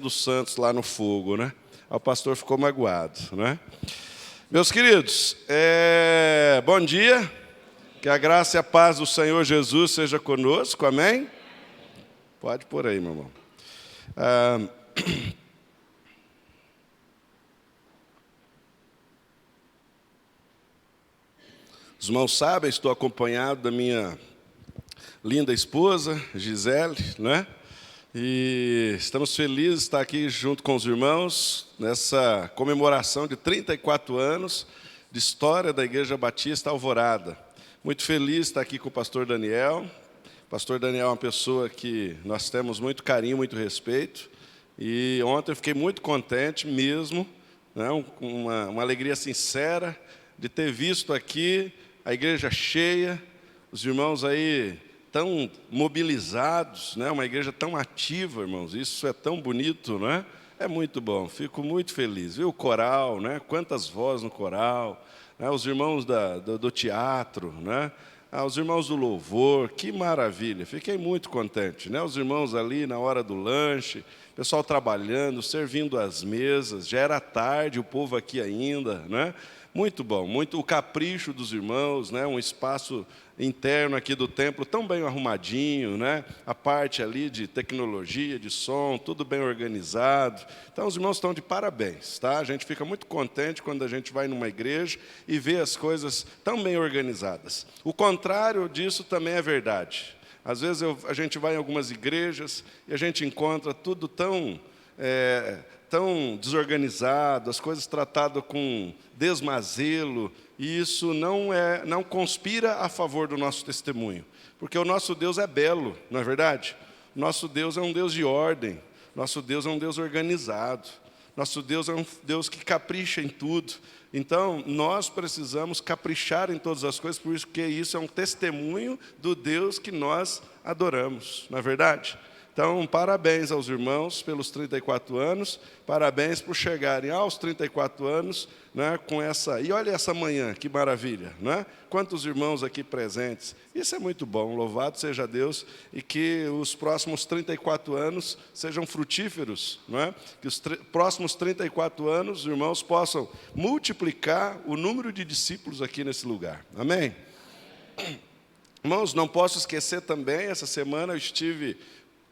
dos santos lá no fogo, né? O pastor ficou magoado, né? Meus queridos, bom dia, que a graça e a paz do Senhor Jesus seja conosco, amém? Pode pôr aí, meu irmão. Os irmãos sabem, estou acompanhado da minha linda esposa, Gisele, né? E estamos felizes de estar aqui junto com os irmãos nessa comemoração de 34 anos de história da Igreja Batista Alvorada. Muito feliz de estar aqui com o pastor Daniel. O pastor Daniel é uma pessoa que nós temos muito carinho, muito respeito. E ontem eu fiquei muito contente mesmo, né? Uma alegria sincera de ter visto aqui a igreja cheia, os irmãos aí tão mobilizados, né? Uma igreja tão ativa, irmãos, isso é tão bonito, né? É muito bom, fico muito feliz. Viu o coral, né? Quantas vozes no coral, né? Os irmãos do teatro, né? Os irmãos do louvor, que maravilha, fiquei muito contente, né? Os irmãos ali na hora do lanche, pessoal trabalhando, servindo as mesas, já era tarde, o povo aqui ainda, né? Muito bom, muito o capricho dos irmãos, né? Um espaço interno aqui do templo tão bem arrumadinho, né? A parte ali de tecnologia, de som, tudo bem organizado. Então os irmãos estão de parabéns, tá? A gente fica muito contente quando a gente vai numa igreja e vê as coisas tão bem organizadas. O contrário disso também é verdade. Às vezes a gente vai em algumas igrejas e a gente encontra tudo tão desorganizado, as coisas tratadas com desmazelo, e isso não conspira a favor do nosso testemunho, porque o nosso Deus é belo, não é verdade? Nosso Deus é um Deus de ordem, nosso Deus é um Deus organizado, nosso Deus é um Deus que capricha em tudo. Então, nós precisamos caprichar em todas as coisas, porque isso é um testemunho do Deus que nós adoramos, não é verdade? Então, parabéns aos irmãos pelos 34 anos, parabéns por chegarem aos 34 anos, né, com essa... E olha essa manhã, que maravilha, né? Quantos irmãos aqui presentes. Isso é muito bom, louvado seja Deus, e que os próximos 34 anos sejam frutíferos, né? Que os próximos 34 anos os irmãos possam multiplicar o número de discípulos aqui nesse lugar. Amém? Irmãos, não posso esquecer também, essa semana eu estive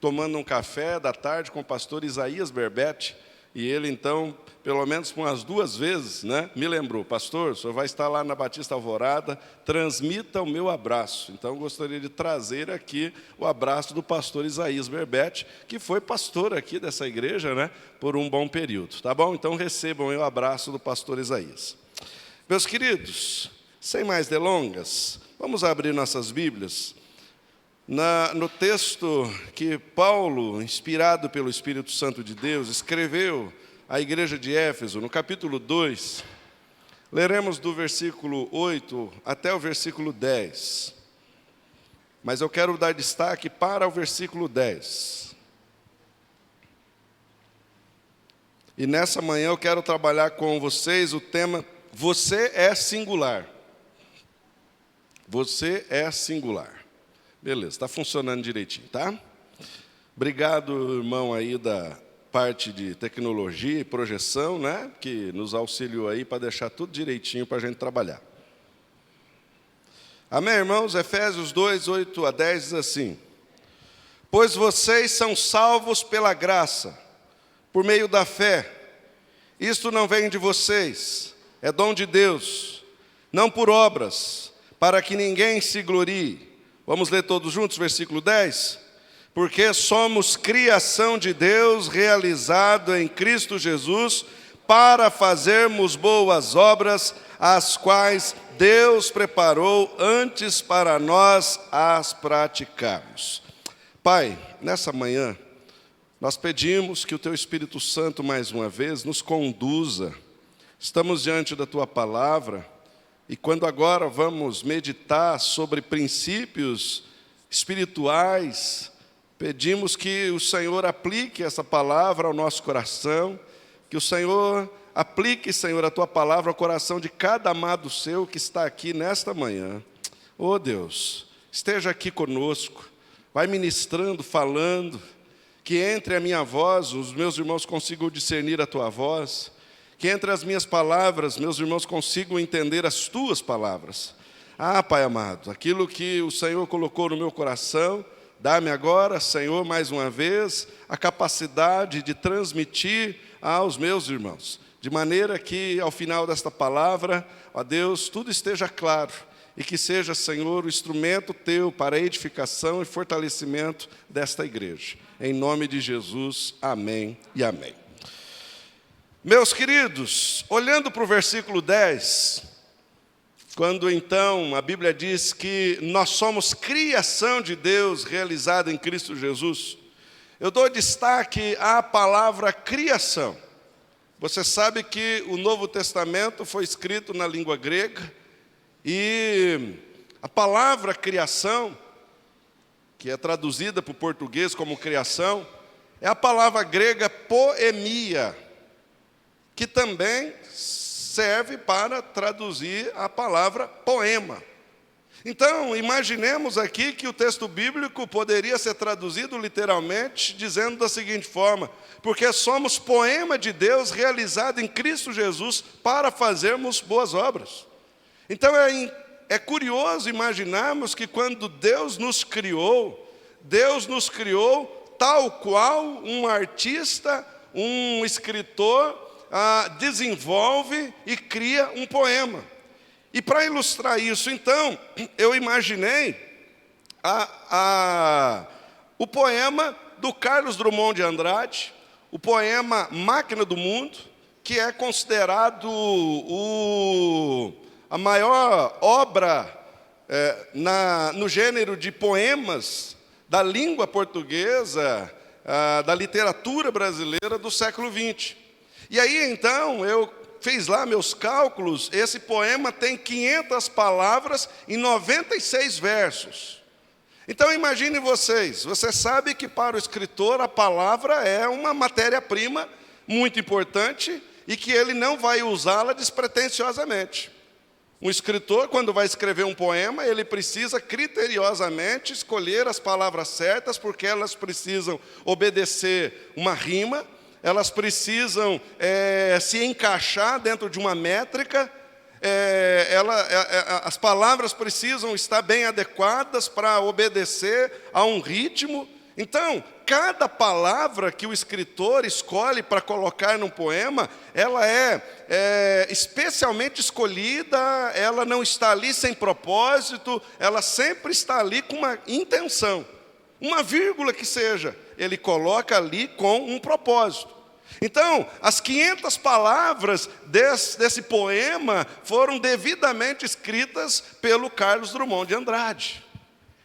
tomando um café da tarde com o pastor Isaías Berbete, e ele, então, pelo menos umas 2 vezes, né, me lembrou: pastor, o senhor vai estar lá na Batista Alvorada, transmita o meu abraço. Então, eu gostaria de trazer aqui o abraço do pastor Isaías Berbete, que foi pastor aqui dessa igreja, né, por um bom período, tá bom? Então, recebam o abraço do pastor Isaías. Meus queridos, sem mais delongas, vamos abrir nossas Bíblias no texto que Paulo, inspirado pelo Espírito Santo de Deus, escreveu à igreja de Éfeso, no capítulo 2, leremos do versículo 8 até o versículo 10. Mas eu quero dar destaque para o versículo 10. E nessa manhã eu quero trabalhar com vocês o tema: você é singular. Você é singular. Beleza, está funcionando direitinho, tá? Obrigado, irmão, aí da parte de tecnologia e projeção, né? Que nos auxiliou aí para deixar tudo direitinho para a gente trabalhar. Amém, irmãos? Efésios 2, 8 a 10 diz assim: pois vocês são salvos pela graça, por meio da fé. Isto não vem de vocês, é dom de Deus, não por obras, para que ninguém se glorie. Vamos ler todos juntos, versículo 10? Porque somos criação de Deus, realizado em Cristo Jesus, para fazermos boas obras, as quais Deus preparou antes para nós as praticarmos. Pai, nessa manhã, nós pedimos que o Teu Espírito Santo, mais uma vez, nos conduza. Estamos diante da Tua palavra, e quando agora vamos meditar sobre princípios espirituais, pedimos que o Senhor aplique essa palavra ao nosso coração, que o Senhor aplique, Senhor, a Tua palavra ao coração de cada amado Seu que está aqui nesta manhã. Oh Deus, esteja aqui conosco, vai ministrando, falando, que entre a minha voz, os meus irmãos consigam discernir a tua voz, que entre as minhas palavras, meus irmãos consigam entender as tuas palavras. Ah, Pai amado, aquilo que o Senhor colocou no meu coração, dá-me agora, Senhor, mais uma vez, a capacidade de transmitir aos meus irmãos, de maneira que, ao final desta palavra, ó Deus, tudo esteja claro, e que seja, Senhor, o instrumento Teu para a edificação e fortalecimento desta igreja. Em nome de Jesus, amém e amém. Meus queridos, olhando para o versículo 10, quando então a Bíblia diz que nós somos criação de Deus realizada em Cristo Jesus, eu dou destaque à palavra criação. Você sabe que o Novo Testamento foi escrito na língua grega, e a palavra criação, que é traduzida para o português como criação, é a palavra grega poemia, que também serve para traduzir a palavra poema. Então, imaginemos aqui que o texto bíblico poderia ser traduzido literalmente, dizendo da seguinte forma: porque somos poema de Deus realizado em Cristo Jesus para fazermos boas obras. Então, é curioso imaginarmos que quando Deus nos criou tal qual um artista, um escritor, desenvolve e cria um poema. E para ilustrar isso, então, eu imaginei o poema do Carlos Drummond de Andrade, o poema Máquina do Mundo, que é considerado a maior obra no gênero de poemas da língua portuguesa, da literatura brasileira do século XX. E aí, então, eu fiz lá meus cálculos, esse poema tem 500 palavras e 96 versos. Então, imagine vocês, você sabe que para o escritor a palavra é uma matéria-prima muito importante e que ele não vai usá-la despretensiosamente. Um escritor, quando vai escrever um poema, ele precisa criteriosamente escolher as palavras certas, porque elas precisam obedecer uma rima, elas precisam se encaixar dentro de uma métrica, as palavras precisam estar bem adequadas para obedecer a um ritmo. Então, cada palavra que o escritor escolhe para colocar num poema, ela é especialmente escolhida, ela não está ali sem propósito, ela sempre está ali com uma intenção. Uma vírgula que seja, ele coloca ali com um propósito. Então, as 500 palavras desse poema foram devidamente escritas pelo Carlos Drummond de Andrade.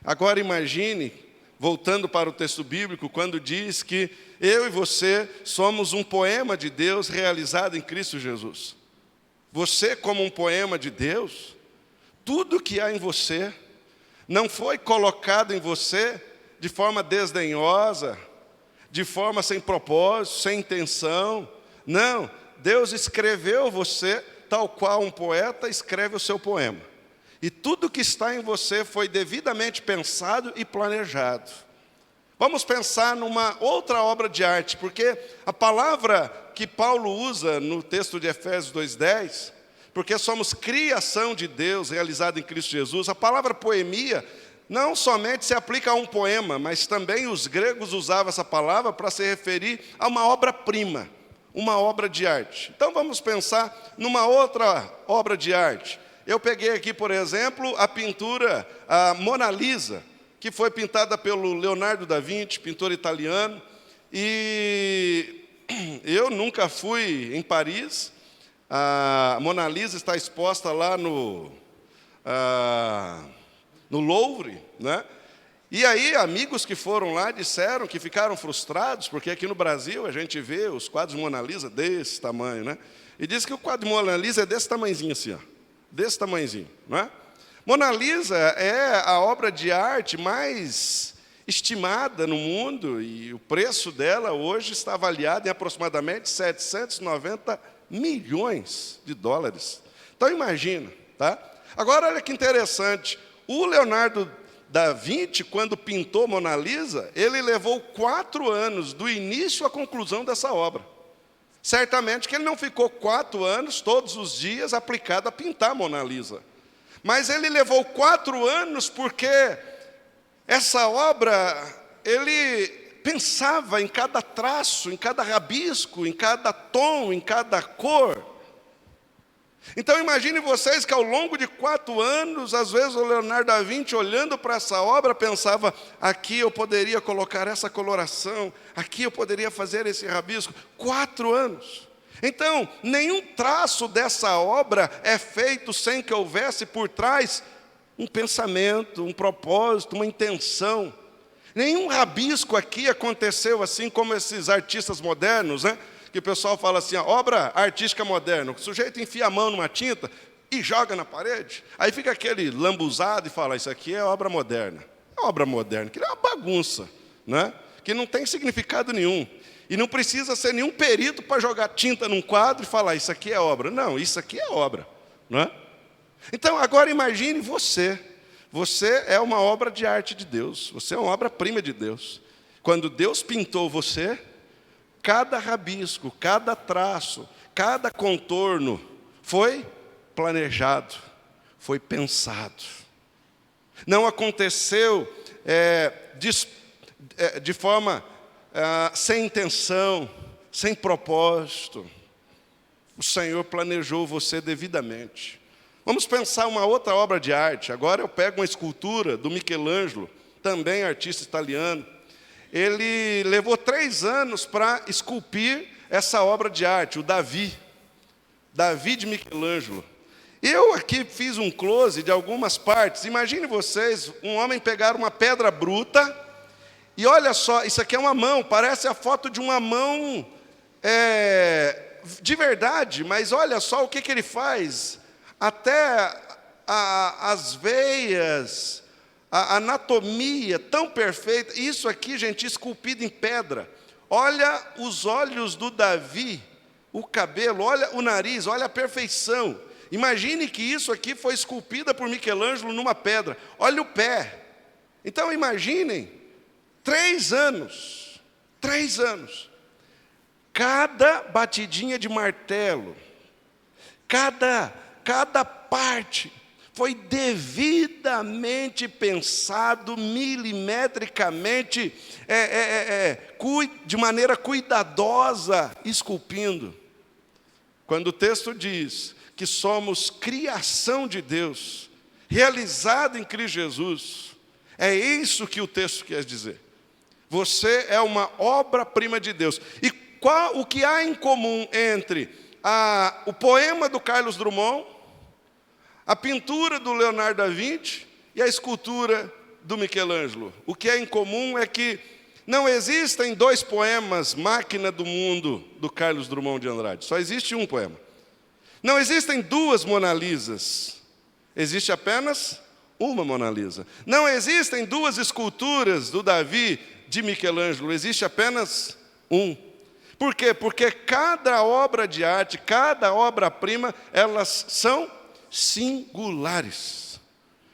Agora imagine, voltando para o texto bíblico, quando diz que eu e você somos um poema de Deus realizado em Cristo Jesus. Você, como um poema de Deus, tudo que há em você não foi colocado em você de forma desdenhosa, de forma sem propósito, sem intenção. Não, Deus escreveu você tal qual um poeta escreve o seu poema. E tudo que está em você foi devidamente pensado e planejado. Vamos pensar numa outra obra de arte, porque a palavra que Paulo usa no texto de Efésios 2:10, porque somos criação de Deus realizada em Cristo Jesus, a palavra poemia não somente se aplica a um poema, mas também os gregos usavam essa palavra para se referir a uma obra-prima, uma obra de arte. Então vamos pensar numa outra obra de arte. Eu peguei aqui, por exemplo, a pintura, a Mona Lisa, que foi pintada pelo Leonardo da Vinci, pintor italiano, e eu nunca fui em Paris. A Mona Lisa está exposta lá no Louvre, né? E aí, amigos que foram lá disseram que ficaram frustrados, porque aqui no Brasil a gente vê os quadros de Mona Lisa desse tamanho, né? E diz que o quadro de Mona Lisa é desse tamanhozinho assim, ó, desse tamanhozinho, não é? Mona Lisa é a obra de arte mais estimada no mundo, e o preço dela hoje está avaliado em aproximadamente 790 milhões de dólares. Então imagina, tá? Agora olha que interessante, o Leonardo da Vinci, quando pintou Mona Lisa, ele levou 4 anos do início à conclusão dessa obra. Certamente que ele não ficou 4 anos, todos os dias, aplicado a pintar Mona Lisa. Mas ele levou 4 anos porque essa obra, ele pensava em cada traço, em cada rabisco, em cada tom, em cada cor. Então imagine vocês que ao longo de 4 anos, às vezes o Leonardo da Vinci, olhando para essa obra, pensava, aqui eu poderia colocar essa coloração, aqui eu poderia fazer esse rabisco. 4 anos. Então, nenhum traço dessa obra é feito sem que houvesse por trás um pensamento, um propósito, uma intenção. Nenhum rabisco aqui aconteceu assim como esses artistas modernos, né? Que o pessoal fala assim, obra artística moderna. O sujeito enfia a mão numa tinta e joga na parede. Aí fica aquele lambuzado e fala, isso aqui é obra moderna. É obra moderna, que é uma bagunça, né? Que não tem significado nenhum. E não precisa ser nenhum perito para jogar tinta num quadro e falar, isso aqui é obra. Não, isso aqui é obra, né? Então, agora imagine você. Você é uma obra de arte de Deus. Você é uma obra-prima de Deus. Quando Deus pintou você, cada rabisco, cada traço, cada contorno foi planejado, foi pensado. Não aconteceu de forma sem intenção, sem propósito. O Senhor planejou você devidamente. Vamos pensar uma outra obra de arte. Agora eu pego uma escultura do Michelangelo, também artista italiano. Ele levou 3 anos para esculpir essa obra de arte, o Davi de Michelangelo. Eu aqui fiz um close de algumas partes. Imagine vocês, um homem pegar uma pedra bruta, e olha só, isso aqui é uma mão, parece a foto de uma mão de verdade, mas olha só o que ele faz. Até as veias, a anatomia tão perfeita. Isso aqui, gente, esculpido em pedra. Olha os olhos do Davi, o cabelo, olha o nariz, olha a perfeição. Imagine que isso aqui foi esculpida por Michelangelo numa pedra. Olha o pé. Então imaginem, 3 anos. 3 anos. Cada batidinha de martelo, cada parte foi devidamente pensado, milimetricamente, de maneira cuidadosa, esculpindo. Quando o texto diz que somos criação de Deus, realizado em Cristo Jesus, é isso que o texto quer dizer. Você é uma obra-prima de Deus. E o que há em comum entre o poema do Carlos Drummond, a pintura do Leonardo da Vinci e a escultura do Michelangelo? O que é em comum é que não existem 2 poemas, Máquina do Mundo, do Carlos Drummond de Andrade. Só existe um poema. Não existem 2 Mona Lisas. Existe apenas uma Mona Lisa. Não existem 2 esculturas do Davi de Michelangelo. Existe apenas um. Por quê? Porque cada obra de arte, cada obra-prima, elas são singulares.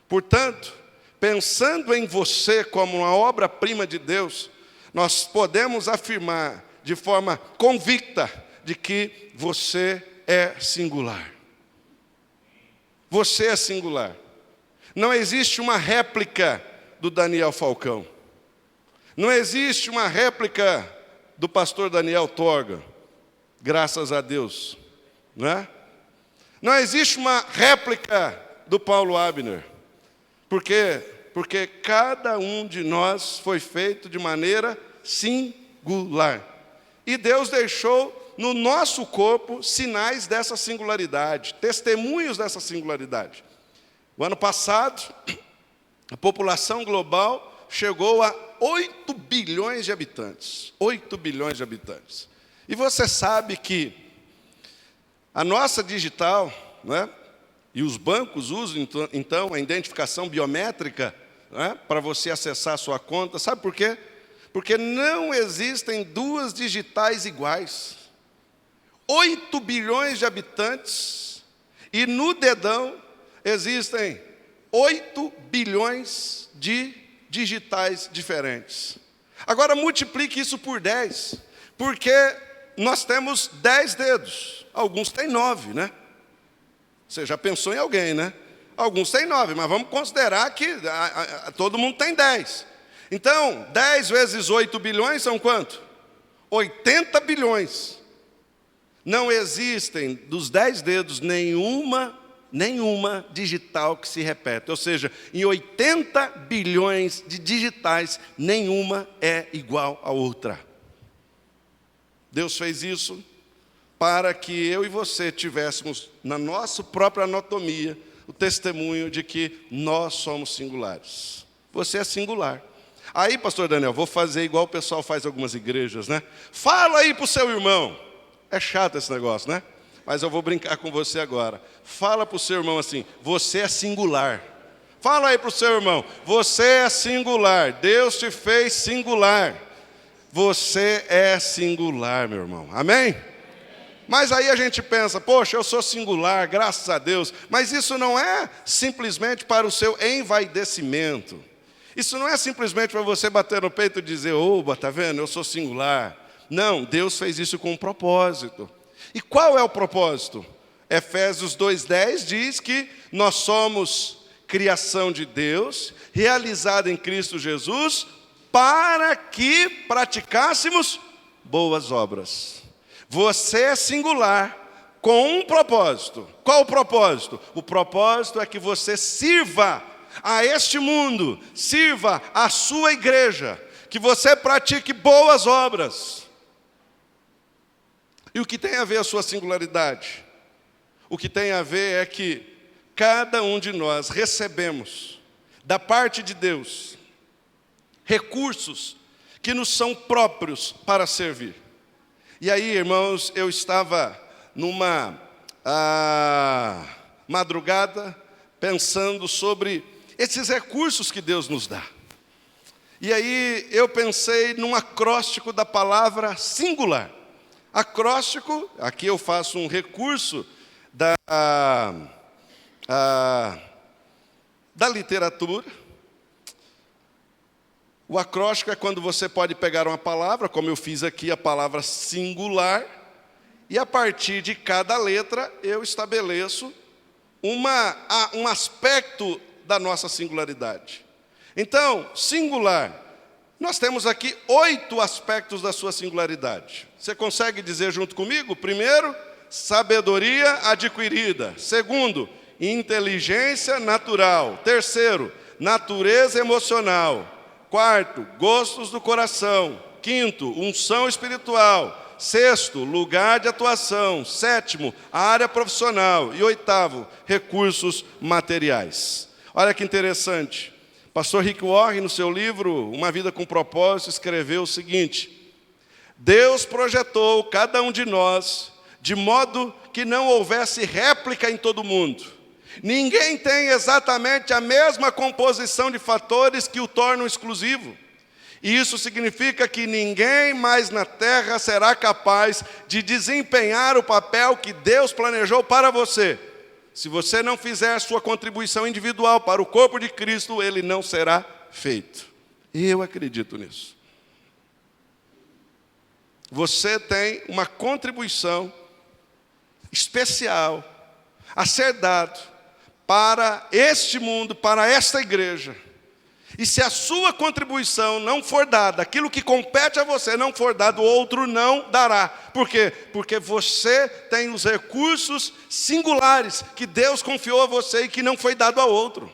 Portanto, pensando em você como uma obra-prima de Deus, nós podemos afirmar de forma convicta de que você é singular. Você é singular. Não existe uma réplica do Daniel Falcão. Não existe uma réplica do pastor Daniel Torga. Graças a Deus. Não é? Não existe uma réplica do Paulo Abner. Por quê? Porque cada um de nós foi feito de maneira singular. E Deus deixou no nosso corpo sinais dessa singularidade, testemunhos dessa singularidade. O ano passado, a população global chegou a 8 bilhões de habitantes. 8 bilhões de habitantes. E você sabe que a nossa digital, né, e os bancos usam, então, a identificação biométrica, né, para você acessar a sua conta. Sabe por quê? Porque não existem 2 digitais iguais. 8 bilhões de habitantes, e no dedão existem 8 bilhões de digitais diferentes. Agora multiplique isso por 10, porque nós temos 10 dedos. Alguns têm 9, né? Você já pensou em alguém, né? Alguns têm 9, mas vamos considerar que todo mundo tem 10. Então, 10 vezes 8 bilhões são quanto? 80 bilhões. Não existem dos 10 dedos nenhuma digital que se repete. Ou seja, em 80 bilhões de digitais, nenhuma é igual à outra. Deus fez isso para que eu e você tivéssemos, na nossa própria anatomia, o testemunho de que nós somos singulares. Você é singular. Aí, pastor Daniel, vou fazer igual o pessoal faz em algumas igrejas, né? Fala aí para o seu irmão. É chato esse negócio, né? Mas eu vou brincar com você agora. Fala para o seu irmão assim, você é singular. Fala aí para o seu irmão, você é singular. Deus te fez singular. Você é singular, meu irmão. Amém? Mas aí a gente pensa, poxa, eu sou singular, graças a Deus. Mas isso não é simplesmente para o seu envaidecimento. Isso não é simplesmente para você bater no peito e dizer, oba, tá vendo, eu sou singular. Não, Deus fez isso com um propósito. E qual é o propósito? Efésios 2:10 diz que nós somos criação de Deus, realizada em Cristo Jesus, para que praticássemos boas obras. Você é singular com um propósito. Qual o propósito? O propósito é que você sirva a este mundo, sirva a sua igreja, que você pratique boas obras. E o que tem a ver a sua singularidade? O que tem a ver é que cada um de nós recebemos, da parte de Deus, recursos que nos são próprios para servir. E aí, irmãos, eu estava numa madrugada pensando sobre esses recursos que Deus nos dá. E aí eu pensei num acróstico da palavra singular. Acróstico, aqui eu faço um recurso da literatura. O acróstico é quando você pode pegar uma palavra, como eu fiz aqui, a palavra singular, e a partir de cada letra eu estabeleço um aspecto da nossa singularidade. Então, singular, nós temos aqui 8 aspectos da sua singularidade. Você consegue dizer junto comigo? Primeiro, sabedoria adquirida. Segundo, inteligência natural. Terceiro, natureza emocional. Quarto, gostos do coração. Quinto, unção espiritual. Sexto, lugar de atuação. Sétimo, área profissional. E oitavo, recursos materiais. Olha que interessante. Pastor Rick Warren, no seu livro Uma Vida com Propósito, escreveu o seguinte: Deus projetou cada um de nós de modo que não houvesse réplica em todo mundo. Ninguém tem exatamente a mesma composição de fatores que o tornam exclusivo. E isso significa que ninguém mais na terra será capaz de desempenhar o papel que Deus planejou para você. Se você não fizer sua contribuição individual para o corpo de Cristo, ele não será feito. Eu acredito nisso. Você tem uma contribuição especial a ser dado para este mundo, para esta igreja. E se a sua contribuição não for dada, aquilo que compete a você não for dado, o outro não dará. Por quê? Porque você tem os recursos singulares que Deus confiou a você e que não foi dado a outro.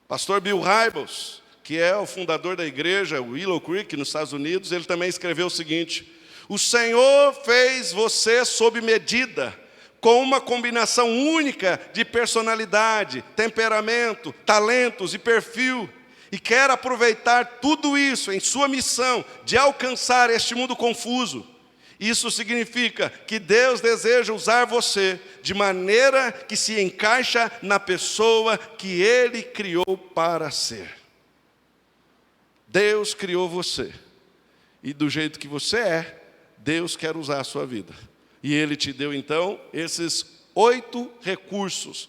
Pastor Bill Hybels, que é o fundador da igreja Willow Creek, nos Estados Unidos, ele também escreveu o seguinte: o Senhor fez você sob medida, com uma combinação única de personalidade, temperamento, talentos e perfil, e quer aproveitar tudo isso em sua missão de alcançar este mundo confuso. Isso significa que Deus deseja usar você de maneira que se encaixa na pessoa que Ele criou para ser. Deus criou você, e do jeito que você é, Deus quer usar a sua vida. E Ele te deu, então, esses 8 recursos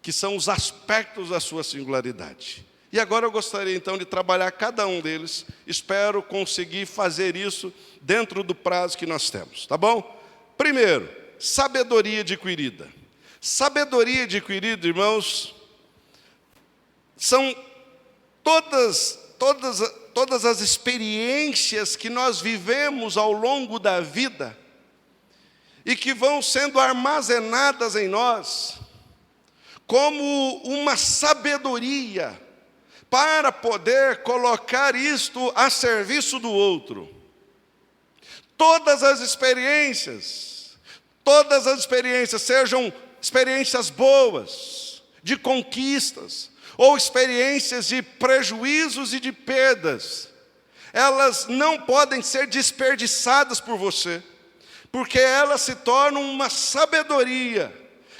que são os aspectos da sua singularidade. E agora eu gostaria então de trabalhar cada um deles. Espero conseguir fazer isso dentro do prazo que nós temos, tá bom? Primeiro, sabedoria adquirida. Sabedoria adquirida, irmãos, são todas as experiências que nós vivemos ao longo da vida e que vão sendo armazenadas em nós como uma sabedoria para poder colocar isto a serviço do outro. Todas as experiências, sejam experiências boas, de conquistas, ou experiências de prejuízos e de perdas, elas não podem ser desperdiçadas por você, porque elas se tornam uma sabedoria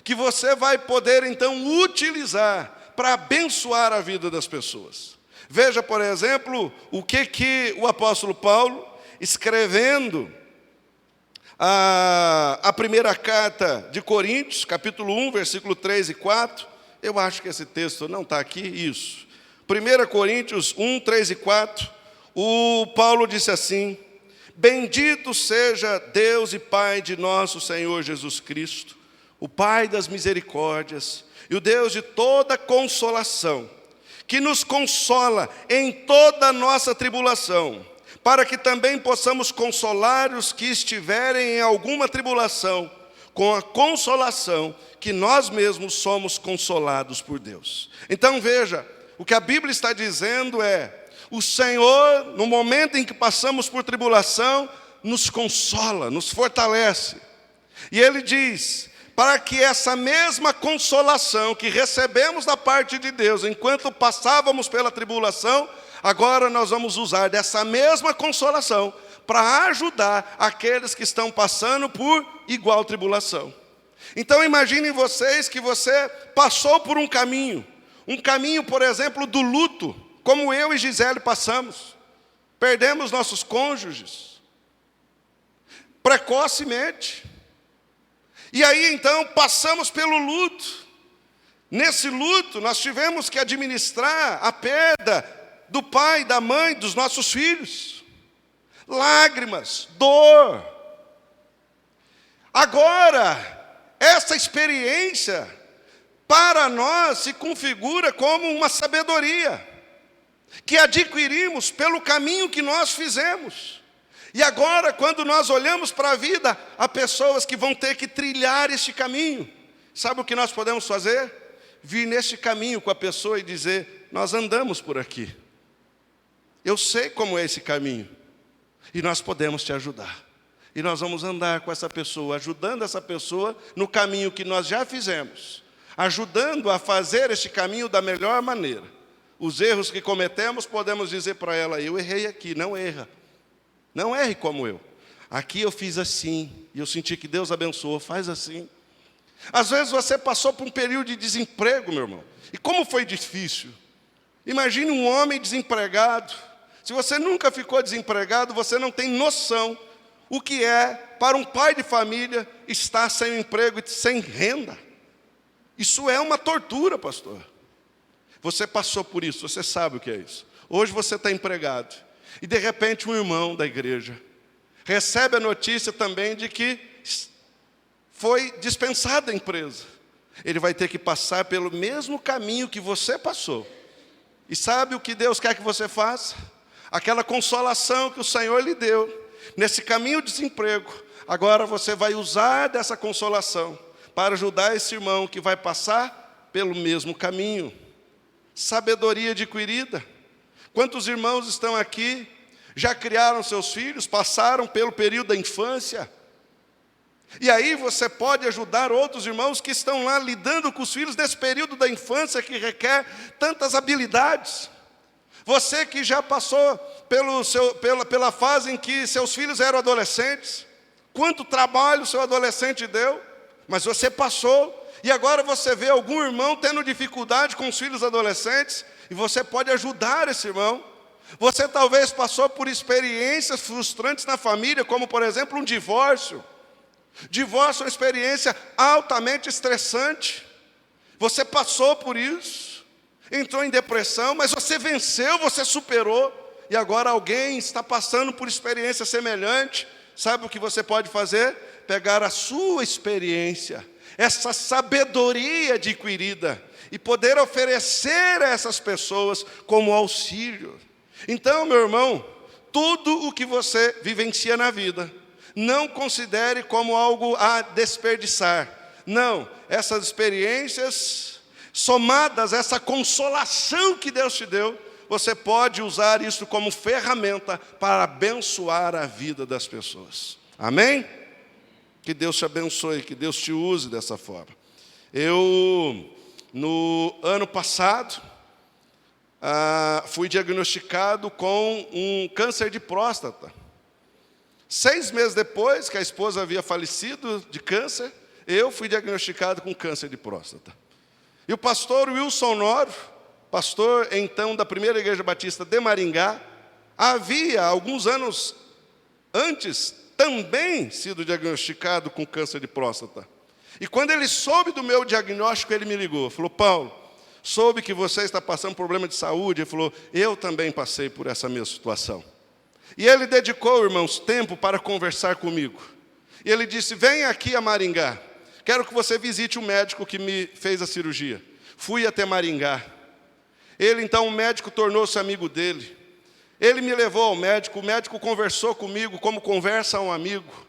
que você vai poder então utilizar para abençoar a vida das pessoas. Veja, por exemplo, o que o apóstolo Paulo, escrevendo a primeira carta de Coríntios, capítulo 1, versículo 3 e 4, eu acho que esse texto não está aqui, isso. 1 Coríntios 1, 3 e 4, o Paulo disse assim: bendito seja Deus e Pai de nosso Senhor Jesus Cristo, o Pai das misericórdias e o Deus de toda consolação, que nos consola em toda a nossa tribulação, para que também possamos consolar os que estiverem em alguma tribulação, com a consolação que nós mesmos somos consolados por Deus. Então veja, o que a Bíblia está dizendo é: o Senhor, no momento em que passamos por tribulação, nos consola, nos fortalece. E Ele diz, para que essa mesma consolação que recebemos da parte de Deus, enquanto passávamos pela tribulação, agora nós vamos usar dessa mesma consolação para ajudar aqueles que estão passando por igual tribulação. Então imaginem vocês que você passou por um caminho, por exemplo, do luto, como eu e Gisele passamos. Perdemos nossos cônjuges precocemente. E aí então passamos pelo luto. Nesse luto nós tivemos que administrar a perda do pai, da mãe, dos nossos filhos. Lágrimas, dor. Agora, essa experiência para nós se configura como uma sabedoria que adquirimos pelo caminho que nós fizemos. E agora, quando nós olhamos para a vida, há pessoas que vão ter que trilhar este caminho. Sabe o que nós podemos fazer? Vir neste caminho com a pessoa e dizer: nós andamos por aqui. Eu sei como é esse caminho. E nós podemos te ajudar. E nós vamos andar com essa pessoa, ajudando essa pessoa no caminho que nós já fizemos. Ajudando a fazer este caminho da melhor maneira. Os erros que cometemos, podemos dizer para ela: eu errei aqui, não erra. Não erre como eu. Aqui eu fiz assim, e eu senti que Deus abençoou, faz assim. Às vezes você passou por um período de desemprego, meu irmão. E como foi difícil. Imagine um homem desempregado. Se você nunca ficou desempregado, você não tem noção o que é para um pai de família estar sem emprego e sem renda. Isso é uma tortura, pastor. Você passou por isso, você sabe o que é isso. Hoje você está empregado. E de repente um irmão da igreja recebe a notícia também de que foi dispensado da empresa. Ele vai ter que passar pelo mesmo caminho que você passou. E sabe o que Deus quer que você faça? Aquela consolação que o Senhor lhe deu, nesse caminho de desemprego, agora você vai usar dessa consolação para ajudar esse irmão que vai passar pelo mesmo caminho. Sabedoria adquirida. Quantos irmãos estão aqui, já criaram seus filhos, passaram pelo período da infância? E aí você pode ajudar outros irmãos que estão lá lidando com os filhos nesse período da infância que requer tantas habilidades. Você que já passou pela fase em que seus filhos eram adolescentes, quanto trabalho o seu adolescente deu, mas você passou, e agora você vê algum irmão tendo dificuldade com os filhos adolescentes, e você pode ajudar esse irmão. Você talvez passou por experiências frustrantes na família, como por exemplo um divórcio. Divórcio é uma experiência altamente estressante. Você passou por isso, entrou em depressão, mas você venceu, você superou, e agora alguém está passando por experiência semelhante. Sabe o que você pode fazer? Pegar a sua experiência, essa sabedoria adquirida, e poder oferecer a essas pessoas como auxílio. Então, meu irmão, tudo o que você vivencia na vida, não considere como algo a desperdiçar. Não, essas experiências, somadas a essa consolação que Deus te deu, você pode usar isso como ferramenta para abençoar a vida das pessoas. Amém? Que Deus te abençoe, que Deus te use dessa forma. No ano passado, fui diagnosticado com um câncer de próstata. 6 meses depois que a esposa havia falecido de câncer, eu fui diagnosticado com câncer de próstata. E o pastor Wilson Honório, pastor então da Primeira Igreja Batista de Maringá, havia alguns anos antes também sido diagnosticado com câncer de próstata. E quando ele soube do meu diagnóstico, ele me ligou, falou: Paulo, soube que você está passando por problema de saúde. Ele falou: eu também passei por essa mesma situação. E ele dedicou, irmãos, tempo para conversar comigo. E ele disse: venha aqui a Maringá, quero que você visite o médico que me fez a cirurgia. Fui até Maringá. Ele então, o médico tornou-se amigo dele. Ele me levou ao médico, o médico conversou comigo como conversa um amigo.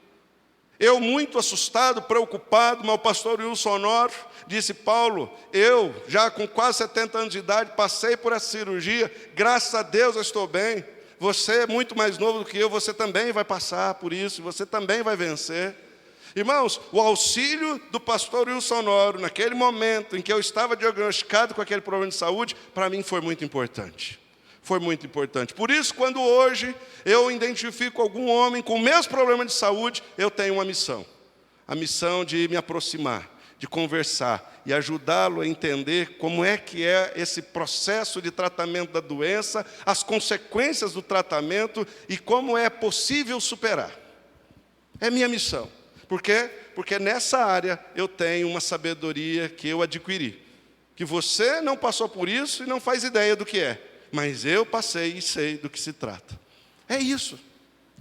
Eu muito assustado, preocupado, mas o pastor Wilson Honório disse: Paulo, eu já com quase 70 anos de idade passei por essa cirurgia, graças a Deus eu estou bem. Você é muito mais novo do que eu, você também vai passar por isso, você também vai vencer. Irmãos, o auxílio do pastor Wilson Honório, naquele momento em que eu estava diagnosticado com aquele problema de saúde, para mim foi muito importante. Foi muito importante. Por isso, quando hoje eu identifico algum homem com o mesmo problema de saúde, eu tenho uma missão. A missão de me aproximar, de conversar e ajudá-lo a entender como é que é esse processo de tratamento da doença, as consequências do tratamento e como é possível superar. É minha missão. Por quê? Porque nessa área eu tenho uma sabedoria que eu adquiri. Que você não passou por isso e não faz ideia do que é. Mas eu passei e sei do que se trata. É isso.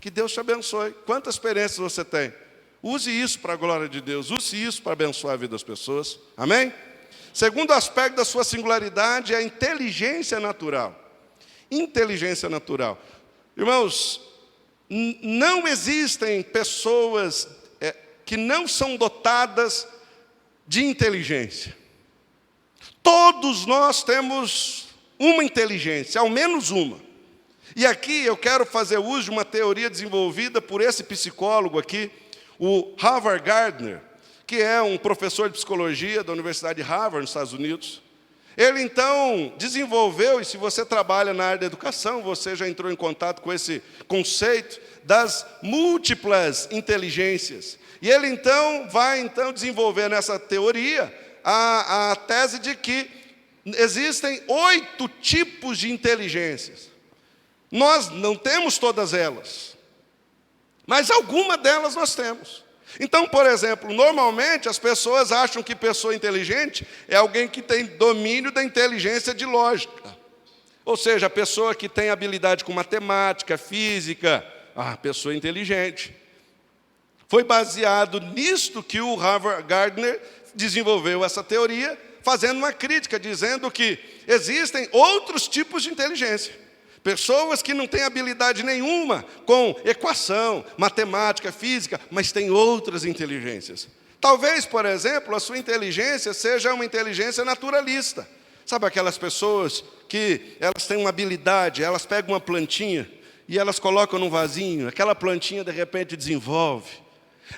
Que Deus te abençoe. Quantas experiências você tem? Use isso para a glória de Deus. Use isso para abençoar a vida das pessoas. Amém? Segundo aspecto da sua singularidade é a inteligência natural. Inteligência natural. Irmãos, não existem pessoas que não são dotadas de inteligência. Todos nós temos uma inteligência, ao menos uma. E aqui eu quero fazer uso de uma teoria desenvolvida por esse psicólogo aqui, o Howard Gardner, que é um professor de psicologia da Universidade de Harvard, nos Estados Unidos. Ele então desenvolveu, e se você trabalha na área da educação, você já entrou em contato com esse conceito das múltiplas inteligências. E ele então vai desenvolver nessa teoria a tese de que existem 8 tipos de inteligências. Nós não temos todas elas, mas alguma delas nós temos. Então, por exemplo, normalmente as pessoas acham que pessoa inteligente é alguém que tem domínio da inteligência de lógica. Ou seja, a pessoa que tem habilidade com matemática, física, pessoa inteligente. Foi baseado nisto que o Howard Gardner desenvolveu essa teoria, fazendo uma crítica, dizendo que existem outros tipos de inteligência. Pessoas que não têm habilidade nenhuma com equação, matemática, física, mas têm outras inteligências. Talvez, por exemplo, a sua inteligência seja uma inteligência naturalista. Sabe aquelas pessoas que elas têm uma habilidade, elas pegam uma plantinha e elas colocam num vasinho, aquela plantinha de repente desenvolve.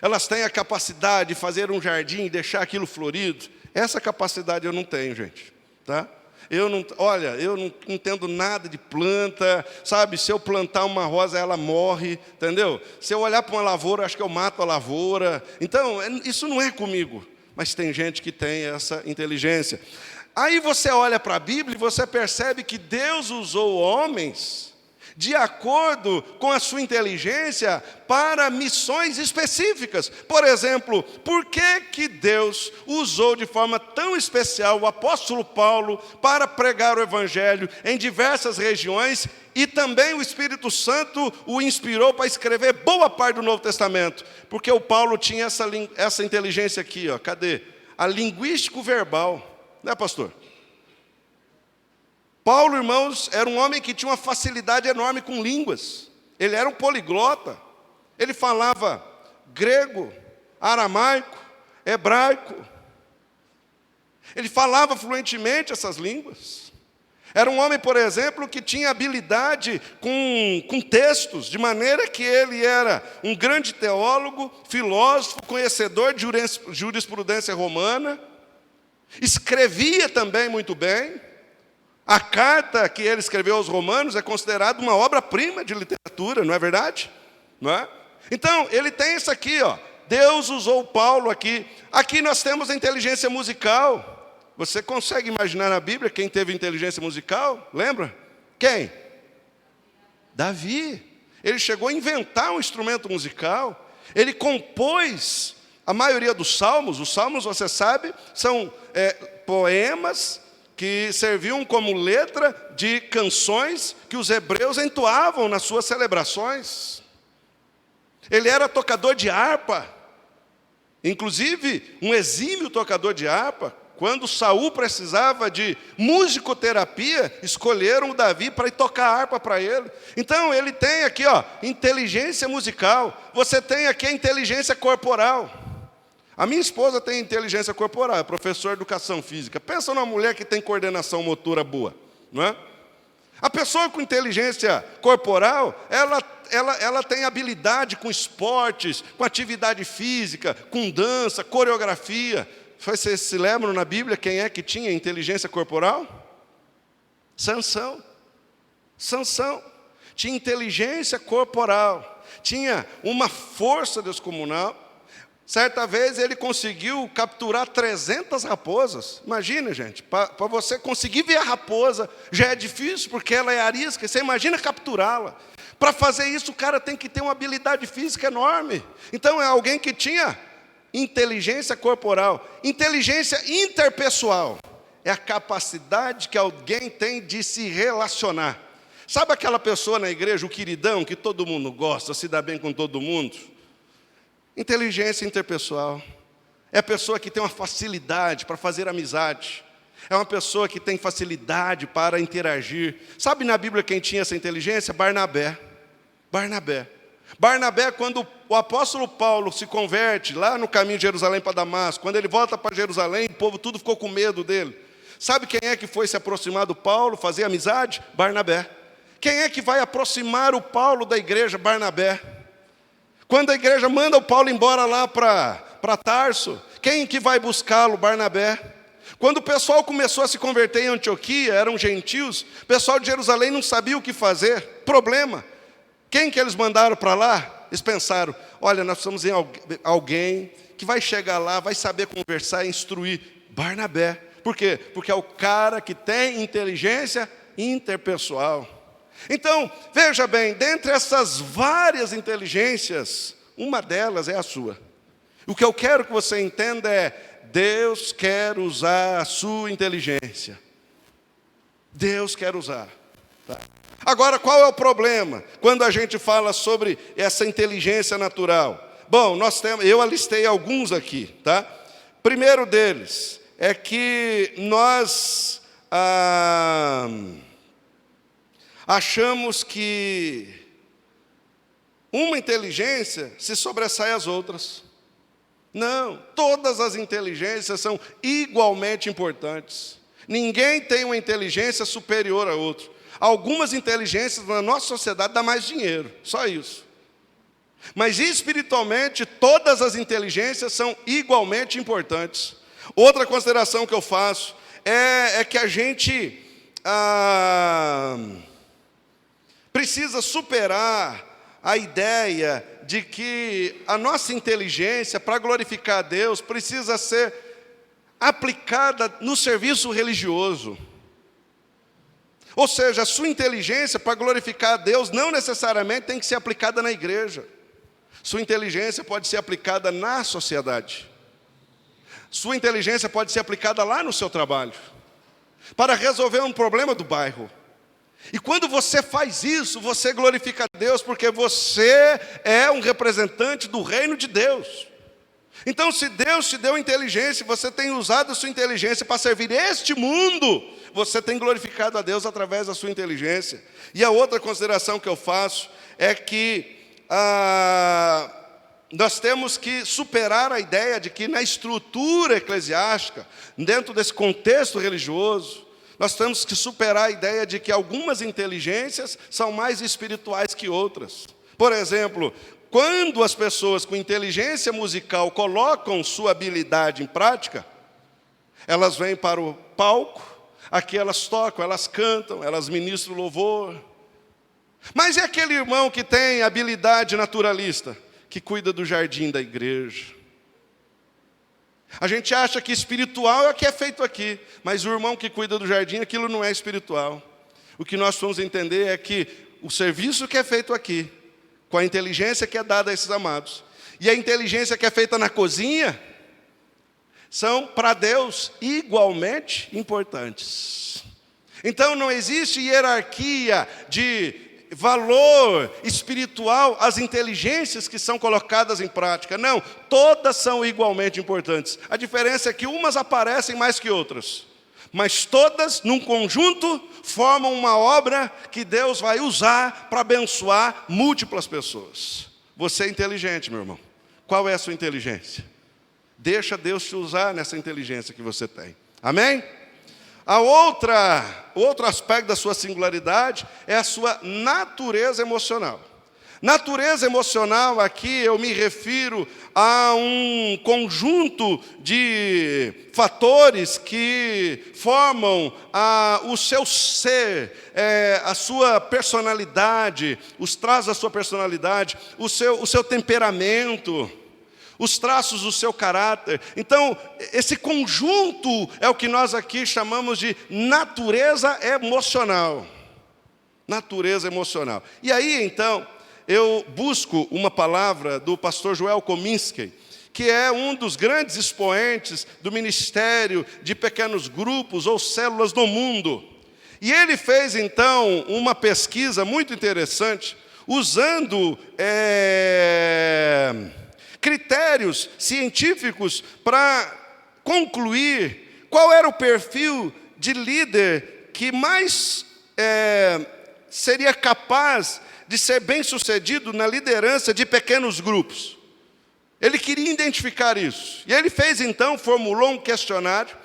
Elas têm a capacidade de fazer um jardim e deixar aquilo florido. Essa capacidade eu não tenho, gente, tá? Eu não entendo nada de planta, sabe? Se eu plantar uma rosa, ela morre, entendeu? Se eu olhar para uma lavoura, acho que eu mato a lavoura. Então, isso não é comigo. Mas tem gente que tem essa inteligência. Aí você olha para a Bíblia e você percebe que Deus usou homens de acordo com a sua inteligência, para missões específicas. Por exemplo, por que Deus usou de forma tão especial o apóstolo Paulo para pregar o evangelho em diversas regiões, e também o Espírito Santo o inspirou para escrever boa parte do Novo Testamento? Porque o Paulo tinha essa inteligência aqui, ó, cadê? A linguístico-verbal, né, pastor? Paulo, irmãos, era um homem que tinha uma facilidade enorme com línguas. Ele era um poliglota. Ele falava grego, aramaico, hebraico. Ele falava fluentemente essas línguas. Era um homem, por exemplo, que tinha habilidade com textos, de maneira que ele era um grande teólogo, filósofo, conhecedor de jurisprudência romana. Escrevia também muito bem. A carta que ele escreveu aos romanos é considerada uma obra-prima de literatura, não é verdade? Não é? Então, ele tem isso aqui, ó. Deus usou Paulo aqui. Aqui nós temos a inteligência musical. Você consegue imaginar na Bíblia quem teve inteligência musical? Lembra? Quem? Davi. Ele chegou a inventar um instrumento musical. Ele compôs a maioria dos salmos. Os salmos, você sabe, são poemas que serviam como letra de canções que os hebreus entoavam nas suas celebrações. Ele era tocador de harpa, inclusive um exímio tocador de harpa. Quando Saul precisava de musicoterapia, escolheram o Davi para ir tocar harpa para ele. Então ele tem aqui, ó, inteligência musical. Você tem aqui a inteligência corporal. A minha esposa tem inteligência corporal, é professor de educação física. Pensa numa mulher que tem coordenação motora boa, não é? A pessoa com inteligência corporal, ela tem habilidade com esportes, com atividade física, com dança, coreografia. Vocês se lembram na Bíblia quem é que tinha inteligência corporal? Sansão. Sansão tinha inteligência corporal, tinha uma força descomunal. Certa vez ele conseguiu capturar 300 raposas. Imagina, gente, para você conseguir ver a raposa já é difícil, porque ela é arisca. Você imagina capturá-la. Para fazer isso, o cara tem que ter uma habilidade física enorme. Então é alguém que tinha inteligência corporal. Inteligência interpessoal é a capacidade que alguém tem de se relacionar. Sabe aquela pessoa na igreja, o queridão, que todo mundo gosta, se dá bem com todo mundo? Inteligência interpessoal é a pessoa que tem uma facilidade para fazer amizade. É uma pessoa que tem facilidade para interagir. Sabe na Bíblia quem tinha essa inteligência? Barnabé. Barnabé, quando o apóstolo Paulo se converte lá no caminho de Jerusalém para Damasco, quando ele volta para Jerusalém, o povo tudo ficou com medo dele. Sabe quem é que foi se aproximar do Paulo, fazer amizade? Barnabé. Quem é que vai aproximar o Paulo da igreja? Barnabé. Quando a igreja manda o Paulo embora lá para Tarso, quem que vai buscá-lo? Barnabé. Quando o pessoal começou a se converter em Antioquia, eram gentios, o pessoal de Jerusalém não sabia o que fazer. Problema. Quem que eles mandaram para lá? Eles pensaram, olha, nós precisamos em alguém que vai chegar lá, vai saber conversar e instruir. Barnabé. Por quê? Porque é o cara que tem inteligência interpessoal. Então, veja bem, dentre essas várias inteligências, uma delas é a sua. O que eu quero que você entenda é, Deus quer usar a sua inteligência. Deus quer usar. Tá? Agora, qual é o problema quando a gente fala sobre essa inteligência natural? Bom, eu alistei alguns aqui, tá? Primeiro deles é que nós achamos que uma inteligência se sobressai às outras. Não, todas as inteligências são igualmente importantes. Ninguém tem uma inteligência superior a outra. Algumas inteligências na nossa sociedade dão mais dinheiro, só isso. Mas espiritualmente, todas as inteligências são igualmente importantes. Outra consideração que eu faço é que a gente precisa superar a ideia de que a nossa inteligência, para glorificar a Deus, precisa ser aplicada no serviço religioso. Ou seja, a sua inteligência para glorificar a Deus não necessariamente tem que ser aplicada na igreja. Sua inteligência pode ser aplicada na sociedade. Sua inteligência pode ser aplicada lá no seu trabalho, para resolver um problema do bairro. E quando você faz isso, você glorifica a Deus, porque você é um representante do reino de Deus. Então, se Deus te deu inteligência, você tem usado a sua inteligência para servir este mundo, você tem glorificado a Deus através da sua inteligência. E a outra consideração que eu faço é que nós temos que superar a ideia de que na estrutura eclesiástica, dentro desse contexto religioso, nós temos que superar a ideia de que algumas inteligências são mais espirituais que outras. Por exemplo, quando as pessoas com inteligência musical colocam sua habilidade em prática, elas vêm para o palco, aqui elas tocam, elas cantam, elas ministram louvor. Mas e aquele irmão que tem habilidade naturalista, que cuida do jardim da igreja? A gente acha que espiritual é o que é feito aqui, mas o irmão que cuida do jardim, aquilo não é espiritual. O que nós vamos entender é que o serviço que é feito aqui, com a inteligência que é dada a esses amados, e a inteligência que é feita na cozinha, são para Deus igualmente importantes. Então não existe hierarquia de valor espiritual às inteligências que são colocadas em prática. Não, todas são igualmente importantes. A diferença é que umas aparecem mais que outras, mas todas, num conjunto, formam uma obra que Deus vai usar para abençoar múltiplas pessoas. Você é inteligente, meu irmão. Qual é a sua inteligência? Deixa Deus te usar nessa inteligência que você tem. Amém? Outro aspecto da sua singularidade é a sua natureza emocional. Natureza emocional, aqui eu me refiro a um conjunto de fatores que formam o seu ser, a sua personalidade, os traços da sua personalidade, o seu temperamento, os traços do seu caráter. Então, esse conjunto é o que nós aqui chamamos de natureza emocional. Natureza emocional. E aí, então, eu busco uma palavra do pastor Joel Kominski, que é um dos grandes expoentes do ministério de pequenos grupos ou células no mundo. E ele fez, então, uma pesquisa muito interessante, usando critérios científicos para concluir qual era o perfil de líder que mais seria capaz de ser bem-sucedido na liderança de pequenos grupos. Ele queria identificar isso. E ele fez, então, formulou um questionário,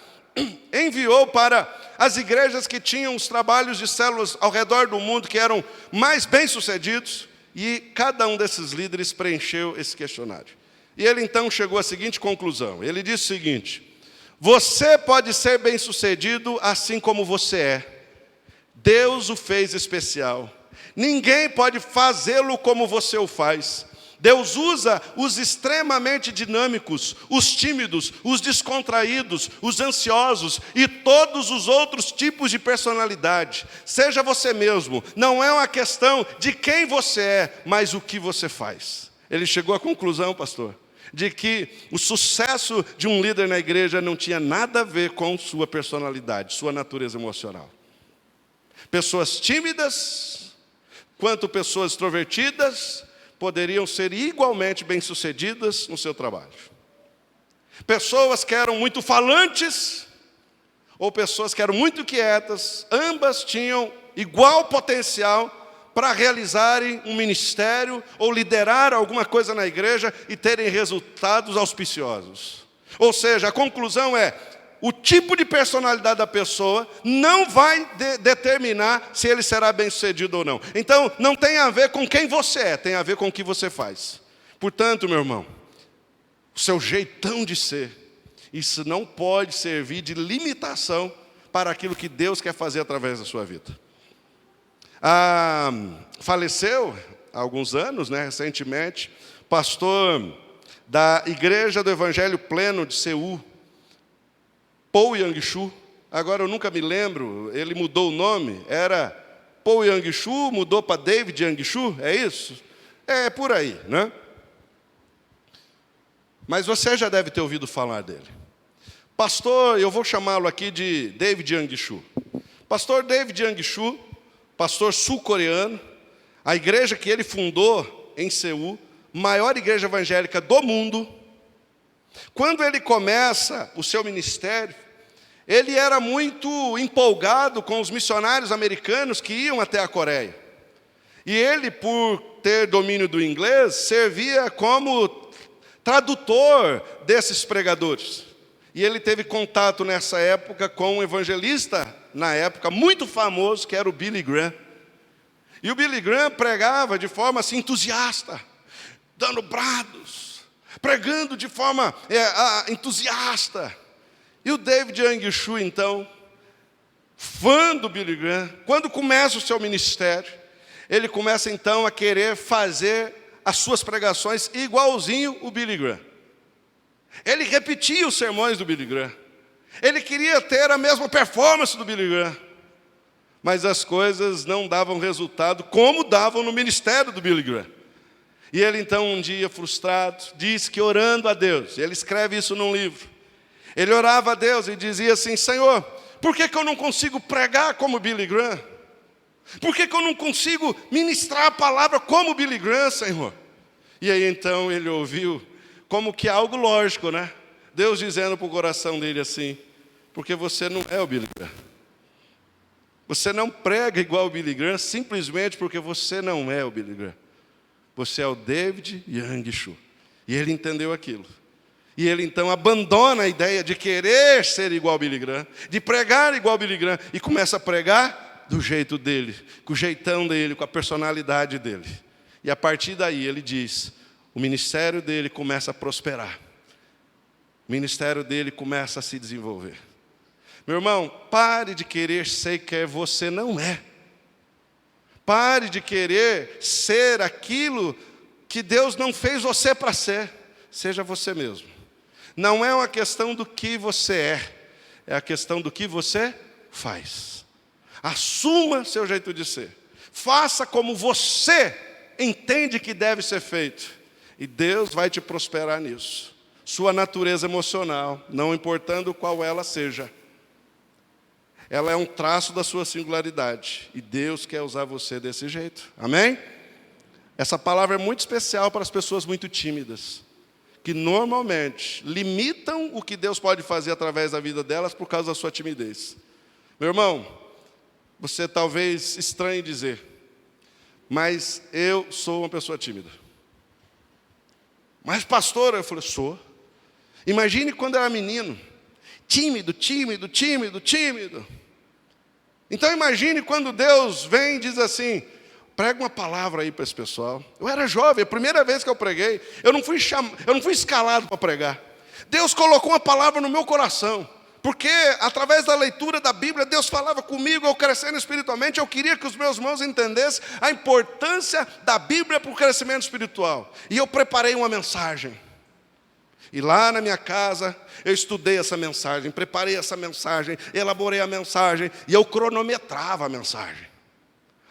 enviou para as igrejas que tinham os trabalhos de células ao redor do mundo, que eram mais bem-sucedidos, e cada um desses líderes preencheu esse questionário. E ele então chegou à seguinte conclusão. Ele disse o seguinte: você pode ser bem-sucedido assim como você é. Deus o fez especial. Ninguém pode fazê-lo como você o faz. Deus usa os extremamente dinâmicos, os tímidos, os descontraídos, os ansiosos e todos os outros tipos de personalidade. Seja você mesmo. Não é uma questão de quem você é, mas o que você faz. Ele chegou à conclusão, pastor, de que o sucesso de um líder na igreja não tinha nada a ver com sua personalidade, sua natureza emocional. Pessoas tímidas, quanto pessoas extrovertidas, poderiam ser igualmente bem-sucedidas no seu trabalho. Pessoas que eram muito falantes, ou pessoas que eram muito quietas, ambas tinham igual potencial para realizarem um ministério ou liderar alguma coisa na igreja e terem resultados auspiciosos. Ou seja, a conclusão é: o tipo de personalidade da pessoa não vai determinar se ele será bem-sucedido ou não. Então, não tem a ver com quem você é, tem a ver com o que você faz. Portanto, meu irmão, o seu jeitão de ser, isso não pode servir de limitação para aquilo que Deus quer fazer através da sua vida. Faleceu há alguns anos, recentemente, pastor da Igreja do Evangelho Pleno de Seul, Paul Yang-Shu, agora eu nunca me lembro, ele mudou o nome, era Paul Yang-Shu, mudou para David Yang-Shu, é isso? É por aí, né? Mas você já deve ter ouvido falar dele. Pastor, eu vou chamá-lo aqui de David Yang-Shu. Pastor David Yang-Shu, pastor sul-coreano, a igreja que ele fundou em Seul, maior igreja evangélica do mundo. Quando ele começa o seu ministério, ele era muito empolgado com os missionários americanos que iam até a Coreia. E ele, por ter domínio do inglês, servia como tradutor desses pregadores. E ele teve contato nessa época com um evangelista, na época, muito famoso, que era o Billy Graham. E o Billy Graham pregava de forma assim, entusiasta, dando brados, pregando de forma entusiasta. E o David Yang-Shu, então, fã do Billy Graham, quando começa o seu ministério, ele começa então a querer fazer as suas pregações igualzinho o Billy Graham. Ele repetia os sermões do Billy Graham. Ele queria ter a mesma performance do Billy Graham. Mas as coisas não davam resultado como davam no ministério do Billy Graham. E ele então, um dia frustrado, disse que orando a Deus, ele escreve isso num livro, ele orava a Deus e dizia assim: Senhor, por que eu não consigo pregar como Billy Graham? Por que eu não consigo ministrar a palavra como Billy Graham, Senhor? E aí então ele ouviu como que algo lógico, né? Deus dizendo para o coração dele assim: porque você não é o Billy Graham. Você não prega igual o Billy Graham simplesmente porque você não é o Billy Graham. Você é o David Yang-Shu. E ele entendeu aquilo. E ele então abandona a ideia de querer ser igual ao Billy Graham, de pregar igual ao Billy Graham, e começa a pregar do jeito dele, com o jeitão dele, com a personalidade dele. E a partir daí ele diz, o ministério dele começa a prosperar. O ministério dele começa a se desenvolver. Meu irmão, pare de querer ser quem você não é. Pare de querer ser aquilo que Deus não fez você para ser. Seja você mesmo. Não é uma questão do que você é a questão do que você faz. Assuma seu jeito de ser. Faça como você entende que deve ser feito. E Deus vai te prosperar nisso. Sua natureza emocional, não importando qual ela seja, ela é um traço da sua singularidade. E Deus quer usar você desse jeito. Amém? Essa palavra é muito especial para as pessoas muito tímidas, que normalmente limitam o que Deus pode fazer através da vida delas por causa da sua timidez. Meu irmão, você talvez estranhe dizer, mas eu sou uma pessoa tímida. Mas pastor, eu falei, sou. Imagine quando eu era menino, tímido. Então imagine quando Deus vem e diz assim, prega uma palavra aí para esse pessoal. Eu era jovem, a primeira vez que eu preguei, eu não fui escalado para pregar. Deus colocou uma palavra no meu coração, porque através da leitura da Bíblia, Deus falava comigo, eu crescendo espiritualmente, eu queria que os meus irmãos entendessem a importância da Bíblia para o crescimento espiritual. E eu preparei uma mensagem. E lá na minha casa, eu estudei essa mensagem, preparei essa mensagem, elaborei a mensagem, e eu cronometrava a mensagem.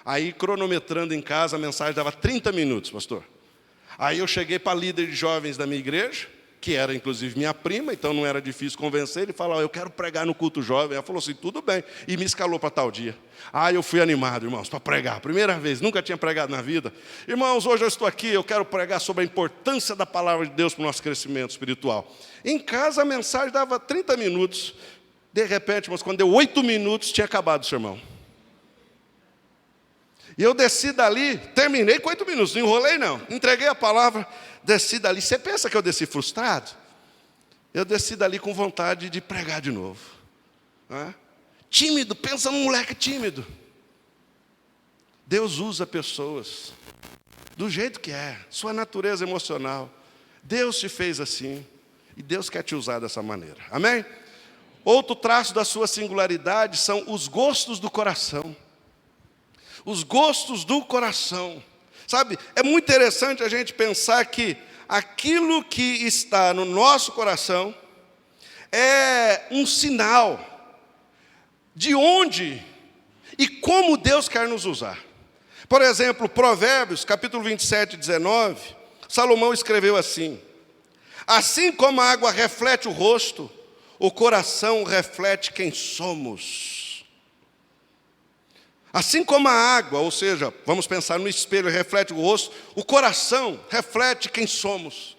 Aí, cronometrando em casa, a mensagem dava 30 minutos, pastor. Aí eu cheguei para a líder de jovens da minha igreja, que era inclusive minha prima, então não era difícil convencer, ele falou, eu quero pregar no culto jovem. Ela falou assim, tudo bem, e me escalou para tal dia. Aí eu fui animado, irmãos, para pregar, primeira vez, nunca tinha pregado na vida. Irmãos, hoje eu estou aqui, eu quero pregar sobre a importância da palavra de Deus para o nosso crescimento espiritual. Em casa a mensagem dava 30 minutos, de repente, mas quando deu 8 minutos, tinha acabado o sermão. E eu desci dali, terminei com 8 minutos, não enrolei não, entreguei a palavra, desci dali. Você pensa que eu desci frustrado? Eu desci dali com vontade de pregar de novo. Tímido, pensa num moleque tímido. Deus usa pessoas do jeito que é, sua natureza emocional. Deus te fez assim, e Deus quer te usar dessa maneira. Amém? Outro traço da sua singularidade são os gostos do coração. Os gostos do coração. Sabe, é muito interessante a gente pensar que aquilo que está no nosso coração é um sinal de onde e como Deus quer nos usar. Por exemplo, Provérbios, capítulo 27, 19, Salomão escreveu assim: assim como a água reflete o rosto, o coração reflete quem somos. Assim como a água, ou seja, vamos pensar no espelho, reflete o rosto, o coração reflete quem somos.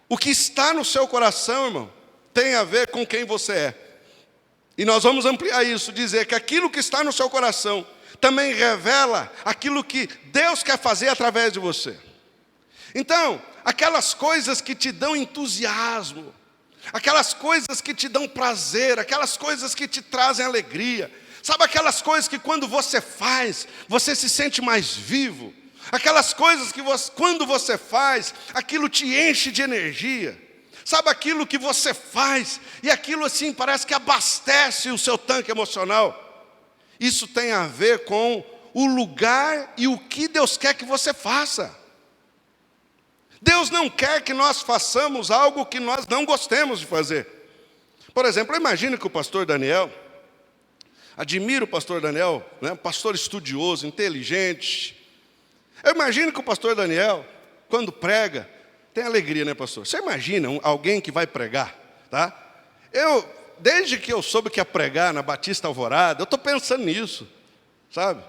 O que está no seu coração, irmão, tem a ver com quem você é. E nós vamos ampliar isso, dizer que aquilo que está no seu coração também revela aquilo que Deus quer fazer através de você. Então, aquelas coisas que te dão entusiasmo, aquelas coisas que te dão prazer, aquelas coisas que te trazem alegria, sabe aquelas coisas que quando você faz, você se sente mais vivo, aquelas coisas que quando você faz, aquilo te enche de energia, sabe aquilo que você faz, e aquilo assim parece que abastece o seu tanque emocional. Isso tem a ver com o lugar e o que Deus quer que você faça. Deus não quer que nós façamos algo que nós não gostemos de fazer. Por exemplo, imagine que o pastor Daniel, admiro o pastor Daniel, né, pastor estudioso, inteligente. Eu imagino que o pastor Daniel, quando prega, tem alegria, né, pastor? Você imagina alguém que vai pregar, tá? Desde que eu soube que ia pregar na Batista Alvorada, eu estou pensando nisso, sabe?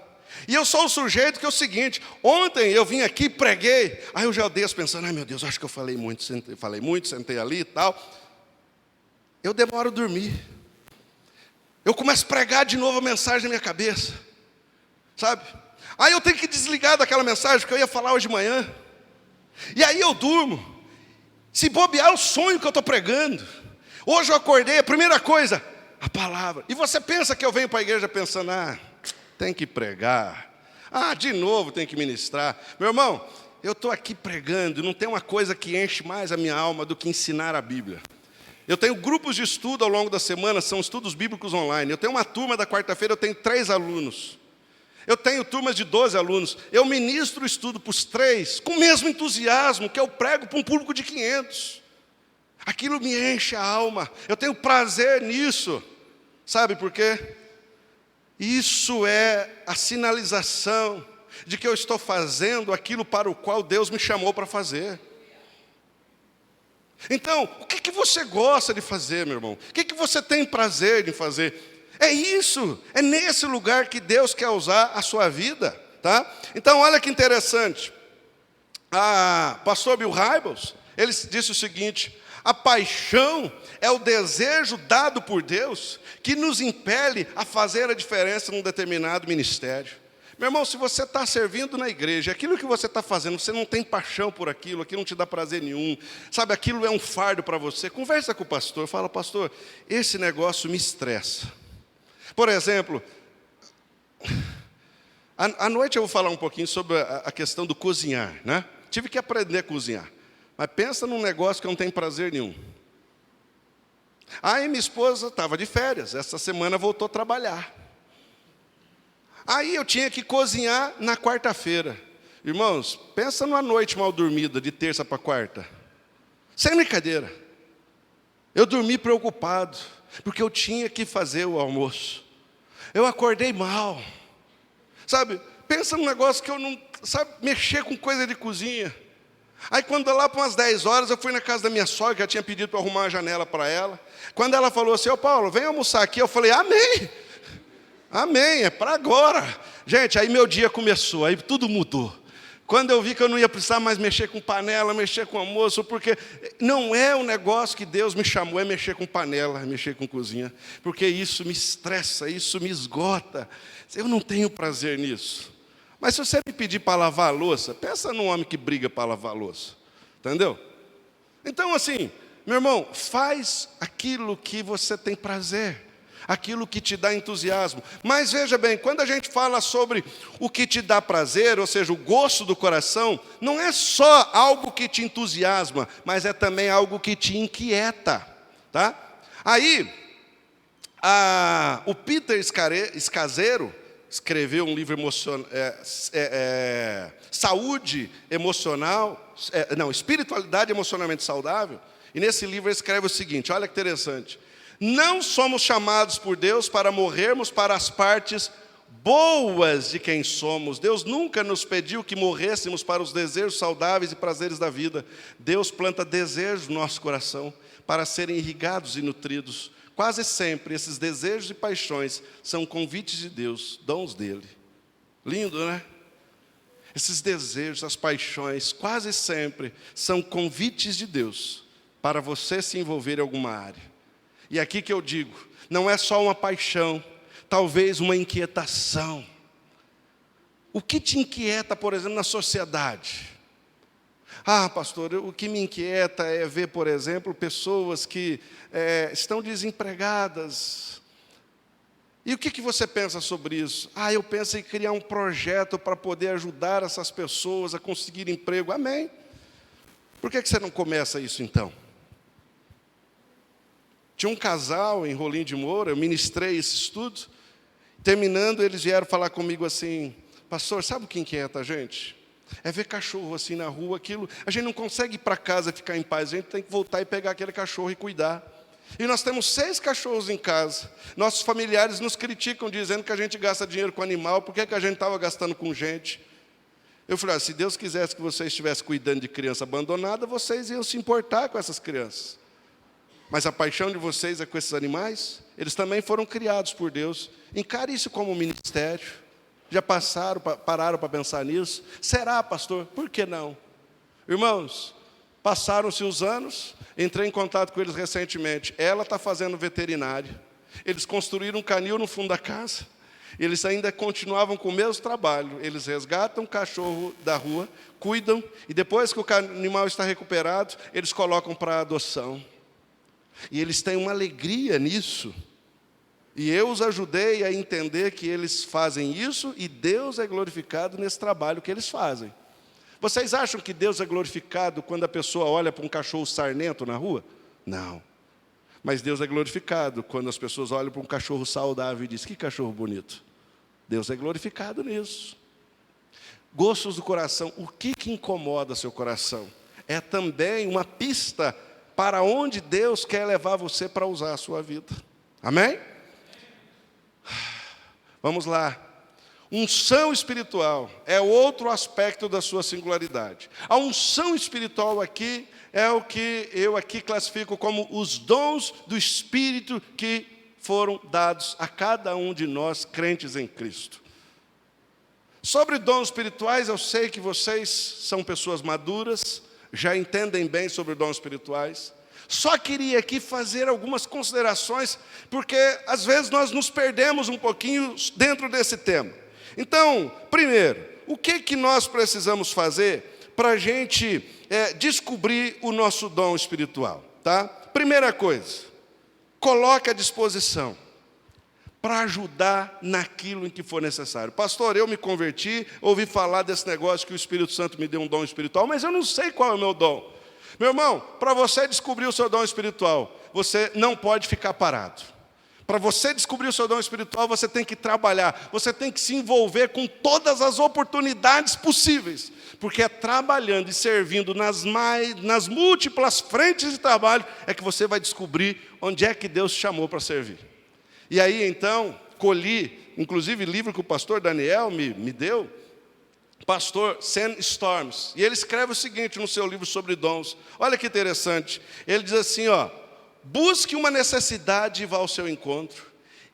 E eu sou o sujeito que é o seguinte: ontem eu vim aqui, preguei, aí eu já odeio pensando, ai meu Deus, acho que eu falei muito, sentei ali e tal. Eu demoro a dormir. Eu começo a pregar de novo a mensagem na minha cabeça, sabe? Aí eu tenho que desligar daquela mensagem que eu ia falar hoje de manhã. E aí eu durmo. Se bobear, é o sonho que eu estou pregando. Hoje eu acordei, a primeira coisa, a palavra. E você pensa que eu venho para a igreja pensando, tem que pregar. De novo tem que ministrar. Meu irmão, eu estou aqui pregando, não tem uma coisa que enche mais a minha alma do que ensinar a Bíblia. Eu tenho grupos de estudo ao longo da semana, são estudos bíblicos online. Eu tenho uma turma da quarta-feira, eu tenho 3 alunos. Eu tenho turmas de 12 alunos. Eu ministro o estudo para os 3, com o mesmo entusiasmo que eu prego para um público de 500. Aquilo me enche a alma. Eu tenho prazer nisso. Sabe por quê? Isso é a sinalização de que eu estou fazendo aquilo para o qual Deus me chamou para fazer. Então, o que você gosta de fazer, meu irmão? O que você tem prazer em fazer? É isso, é nesse lugar que Deus quer usar a sua vida, tá? Então, olha que interessante. Pastor Bill Hybels, ele disse o seguinte: a paixão é o desejo dado por Deus que nos impele a fazer a diferença num determinado ministério. Meu irmão, se você está servindo na igreja, aquilo que você está fazendo, você não tem paixão por aquilo não te dá prazer nenhum, sabe, aquilo é um fardo para você, conversa com o pastor, fala: pastor, esse negócio me estressa. Por exemplo, à noite eu vou falar um pouquinho sobre a questão do cozinhar, né? Tive que aprender a cozinhar. Mas pensa num negócio que eu não tenho prazer nenhum. Aí minha esposa estava de férias, essa semana voltou a trabalhar. Aí eu tinha que cozinhar na quarta-feira. Irmãos, pensa numa noite mal dormida, de terça para quarta. Sem brincadeira. Eu dormi preocupado, porque eu tinha que fazer o almoço. Eu acordei mal. Sabe, pensa num negócio que eu não... Sabe, mexer com coisa de cozinha. Aí quando lá para umas 10 horas, eu fui na casa da minha sogra, que já tinha pedido para arrumar uma janela para ela. Quando ela falou assim: ô Paulo, vem almoçar aqui, eu falei: amém. Amém, é para agora. Gente, aí meu dia começou, aí tudo mudou. Quando eu vi que eu não ia precisar mais mexer com panela, mexer com almoço, porque não é um negócio que Deus me chamou, é mexer com panela, mexer com cozinha. Porque isso me estressa, isso me esgota. Eu não tenho prazer nisso. Mas se você me pedir para lavar a louça, pensa num homem que briga para lavar a louça. Entendeu? Então assim, meu irmão, faz aquilo que você tem prazer. Aquilo que te dá entusiasmo. Mas veja bem, quando a gente fala sobre o que te dá prazer, ou seja, o gosto do coração, não é só algo que te entusiasma, mas é também algo que te inquieta, tá? Aí, o Peter Scazzero escreveu um livro Saúde Emocional, espiritualidade emocionalmente saudável, e nesse livro ele escreve o seguinte, olha que interessante: Não somos chamados por Deus para morrermos para as partes boas de quem somos. Deus nunca nos pediu que morrêssemos para os desejos saudáveis e prazeres da vida. Deus planta desejos no nosso coração para serem irrigados e nutridos. Quase sempre esses desejos e paixões são convites de Deus, dons dele. Lindo, né? Esses desejos, as paixões, quase sempre são convites de Deus para você se envolver em alguma área. E aqui que eu digo, não é só uma paixão, talvez uma inquietação. O que te inquieta, por exemplo, na sociedade? Ah, pastor, o que me inquieta é ver, por exemplo, pessoas que estão desempregadas. E o que você pensa sobre isso? Ah, eu penso em criar um projeto para poder ajudar essas pessoas a conseguir emprego. Amém. Por que você não começa isso então? Tinha um casal em Rolim de Moura, eu ministrei esse estudo. Terminando, eles vieram falar comigo assim: pastor, sabe o que inquieta a gente? É ver cachorro assim na rua, aquilo. A gente não consegue ir para casa ficar em paz, a gente tem que voltar e pegar aquele cachorro e cuidar. E nós temos 6 cachorros em casa. Nossos familiares nos criticam, dizendo que a gente gasta dinheiro com animal, por que a gente estava gastando com gente? Eu falei, se Deus quisesse que vocês estivessem cuidando de criança abandonada, vocês iam se importar com essas crianças. Mas a paixão de vocês é com esses animais? Eles também foram criados por Deus. Encare isso como um ministério. Já pararam para pensar nisso? Será, pastor? Por que não? Irmãos, passaram-se os anos, entrei em contato com eles recentemente. Ela está fazendo veterinário. Eles construíram um canil no fundo da casa. Eles ainda continuavam com o mesmo trabalho. Eles resgatam o cachorro da rua, cuidam, e depois que o animal está recuperado, eles colocam para adoção. E eles têm uma alegria nisso. E eu os ajudei a entender que eles fazem isso e Deus é glorificado nesse trabalho que eles fazem. Vocês acham que Deus é glorificado quando a pessoa olha para um cachorro sarnento na rua? Não. Mas Deus é glorificado quando as pessoas olham para um cachorro saudável e dizem, que cachorro bonito. Deus é glorificado nisso. Gostos do coração, o que incomoda seu coração? É também uma pista para onde Deus quer levar você para usar a sua vida. Amém? Vamos lá. Unção espiritual é outro aspecto da sua singularidade. A unção espiritual aqui é o que eu aqui classifico como os dons do Espírito que foram dados a cada um de nós crentes em Cristo. Sobre dons espirituais, eu sei que vocês são pessoas maduras, já entendem bem sobre dons espirituais. Só queria aqui fazer algumas considerações, porque às vezes nós nos perdemos um pouquinho dentro desse tema. Então, primeiro, o que nós precisamos fazer para a gente descobrir o nosso dom espiritual? Tá? Primeira coisa, coloque à disposição para ajudar naquilo em que for necessário. Pastor, eu me converti, ouvi falar desse negócio que o Espírito Santo me deu um dom espiritual, mas eu não sei qual é o meu dom. Meu irmão, para você descobrir o seu dom espiritual, você não pode ficar parado. Para você descobrir o seu dom espiritual, você tem que trabalhar, você tem que se envolver com todas as oportunidades possíveis, porque é trabalhando e servindo nas múltiplas frentes de trabalho é que você vai descobrir onde é que Deus chamou para servir. E aí, então, colhi, inclusive, livro que o pastor Daniel me deu, pastor Sam Storms, e ele escreve o seguinte no seu livro sobre dons. Olha que interessante. Ele diz assim, busque uma necessidade e vá ao seu encontro.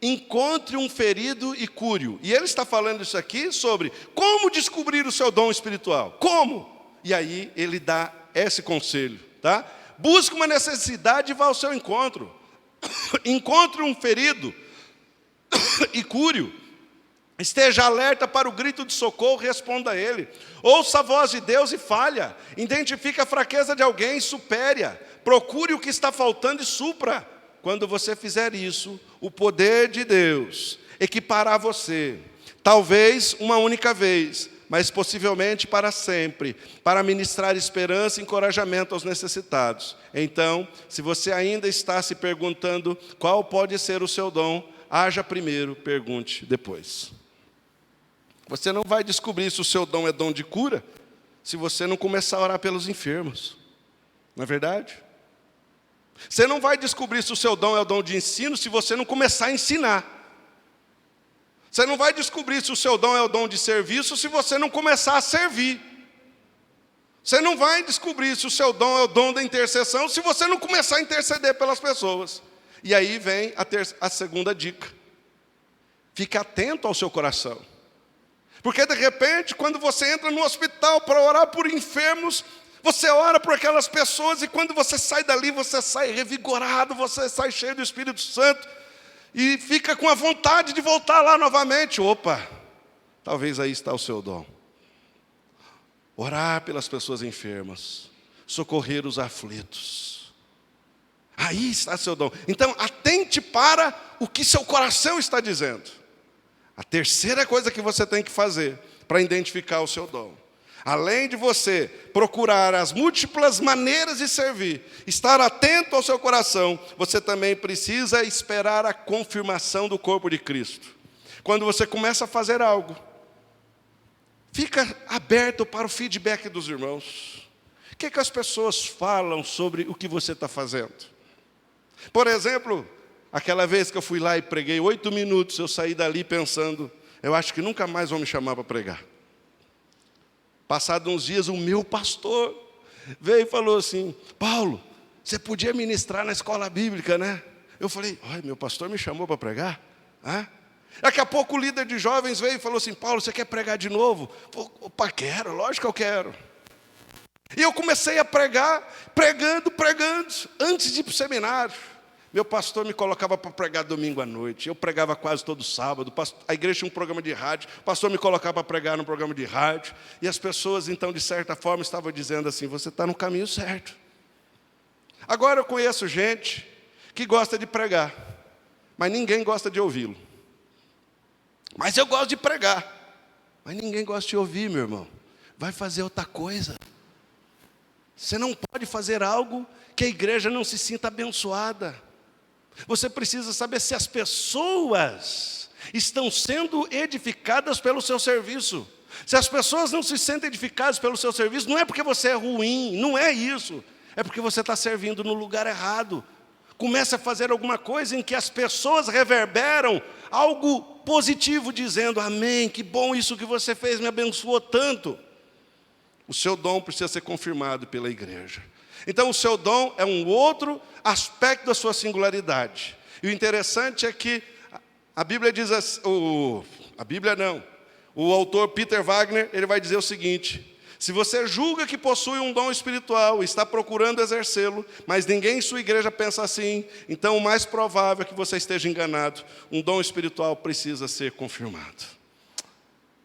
Encontre um ferido e cure-o. E ele está falando isso aqui sobre como descobrir o seu dom espiritual. Como? E aí ele dá esse conselho, tá? Busque uma necessidade e vá ao seu encontro. Encontre um ferido e cure-o. Esteja alerta para o grito de socorro, responda a ele. Ouça a voz de Deus e falha. Identifique a fraqueza de alguém e supere-a. Procure o que está faltando e supra. Quando você fizer isso, o poder de Deus equipará você. Talvez uma única vez, mas possivelmente para sempre, para ministrar esperança e encorajamento aos necessitados. Então, se você ainda está se perguntando qual pode ser o seu dom, haja primeiro, pergunte depois. Você não vai descobrir se o seu dom é dom de cura, se você não começar a orar pelos enfermos. Não é verdade? Você não vai descobrir se o seu dom é o dom de ensino se você não começar a ensinar. Você não vai descobrir se o seu dom é o dom de serviço se você não começar a servir. Você não vai descobrir se o seu dom é o dom da intercessão se você não começar a interceder pelas pessoas. E aí vem a segunda dica. Fique atento ao seu coração. Porque de repente, quando você entra no hospital para orar por enfermos, você ora por aquelas pessoas e quando você sai dali, você sai revigorado, você sai cheio do Espírito Santo e fica com a vontade de voltar lá novamente. Opa, talvez aí está o seu dom. Orar pelas pessoas enfermas, socorrer os aflitos. Aí está seu dom. Então, atente para o que seu coração está dizendo. A terceira coisa que você tem que fazer para identificar o seu dom, além de você procurar as múltiplas maneiras de servir, estar atento ao seu coração, você também precisa esperar a confirmação do corpo de Cristo. Quando você começa a fazer algo, fica aberto para o feedback dos irmãos. O que as pessoas falam sobre o que você está fazendo? Por exemplo, aquela vez que eu fui lá e preguei 8 minutos, eu saí dali pensando, eu acho que nunca mais vão me chamar para pregar. Passados uns dias, o meu pastor veio e falou assim, Paulo, você podia ministrar na escola bíblica, né? Eu falei, meu pastor me chamou para pregar? Daqui a pouco o líder de jovens veio e falou assim, Paulo, você quer pregar de novo? Opa, quero, lógico que eu quero. E eu comecei a pregar, pregando, antes de ir para o seminário. Meu pastor me colocava para pregar domingo à noite, eu pregava quase todo sábado, a igreja tinha um programa de rádio, o pastor me colocava para pregar no programa de rádio, e as pessoas então de certa forma estavam dizendo assim, você está no caminho certo. Agora eu conheço gente que gosta de pregar, mas ninguém gosta de ouvi-lo. Mas eu gosto de pregar, mas ninguém gosta de ouvir, meu irmão. Vai fazer outra coisa. Você não pode fazer algo que a igreja não se sinta abençoada. Você precisa saber se as pessoas estão sendo edificadas pelo seu serviço. Se as pessoas não se sentem edificadas pelo seu serviço, não é porque você é ruim, não é isso. É porque você está servindo no lugar errado. Comece a fazer alguma coisa em que as pessoas reverberam algo positivo, dizendo, amém, que bom isso que você fez, me abençoou tanto. O seu dom precisa ser confirmado pela igreja. Então, o seu dom é um outro aspecto da sua singularidade. E o interessante é que a Bíblia diz assim, o autor Peter Wagner, ele vai dizer o seguinte, se você julga que possui um dom espiritual e está procurando exercê-lo, mas ninguém em sua igreja pensa assim, então o mais provável é que você esteja enganado. Um dom espiritual precisa ser confirmado.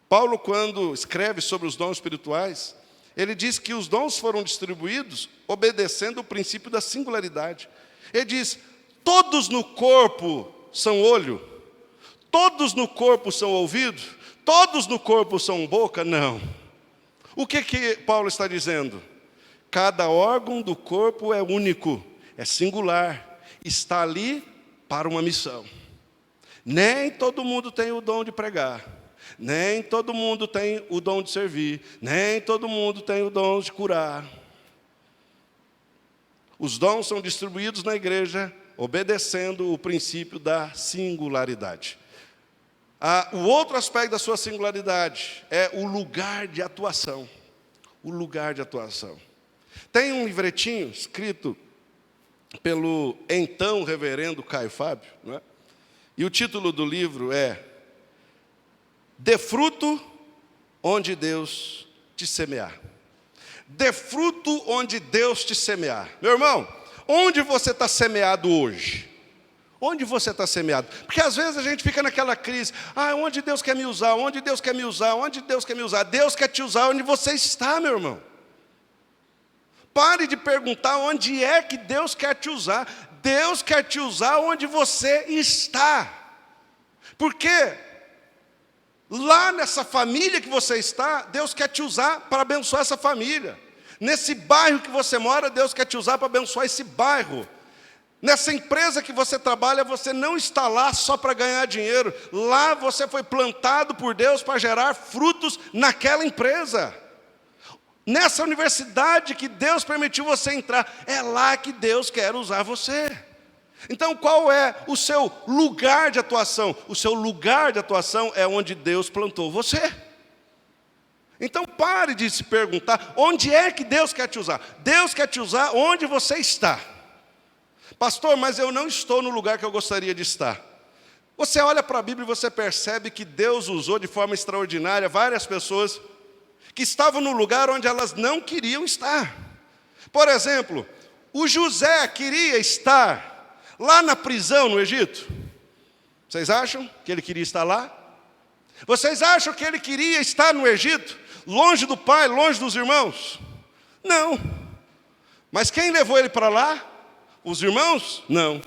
Paulo, quando escreve sobre os dons espirituais, ele diz que os dons foram distribuídos obedecendo o princípio da singularidade. Ele diz, todos no corpo são olho, todos no corpo são ouvido, todos no corpo são boca? Não. O que Paulo está dizendo? Cada órgão do corpo é único, é singular, está ali para uma missão. Nem todo mundo tem o dom de pregar, nem todo mundo tem o dom de servir, nem todo mundo tem o dom de curar. Os dons são distribuídos na igreja, obedecendo o princípio da singularidade. O outro aspecto da sua singularidade é o lugar de atuação. O lugar de atuação. Tem um livretinho escrito pelo então reverendo Caio Fábio, não é? E o título do livro é Dê fruto onde Deus te semear. Dê fruto onde Deus te semear. Meu irmão, onde você está semeado hoje? Onde você está semeado? Porque às vezes a gente fica naquela crise, onde Deus quer me usar, onde Deus quer me usar, onde Deus quer me usar? Deus quer te usar onde você está, meu irmão. Pare de perguntar onde é que Deus quer te usar. Deus quer te usar onde você está. Porque lá nessa família que você está, Deus quer te usar para abençoar essa família. Nesse bairro que você mora, Deus quer te usar para abençoar esse bairro. Nessa empresa que você trabalha, você não está lá só para ganhar dinheiro. Lá você foi plantado por Deus para gerar frutos naquela empresa. Nessa universidade que Deus permitiu você entrar, é lá que Deus quer usar você. Então, qual é o seu lugar de atuação? O seu lugar de atuação é onde Deus plantou você. Então, pare de se perguntar, onde é que Deus quer te usar? Deus quer te usar onde você está. Pastor, mas eu não estou no lugar que eu gostaria de estar. Você olha para a Bíblia e você percebe que Deus usou de forma extraordinária várias pessoas que estavam no lugar onde elas não queriam estar. Por exemplo, o José queria estar lá na prisão no Egito. Vocês acham que ele queria estar lá? Vocês acham que ele queria estar no Egito, longe do pai, longe dos irmãos? Não. Mas quem levou ele para lá? Os irmãos? Não.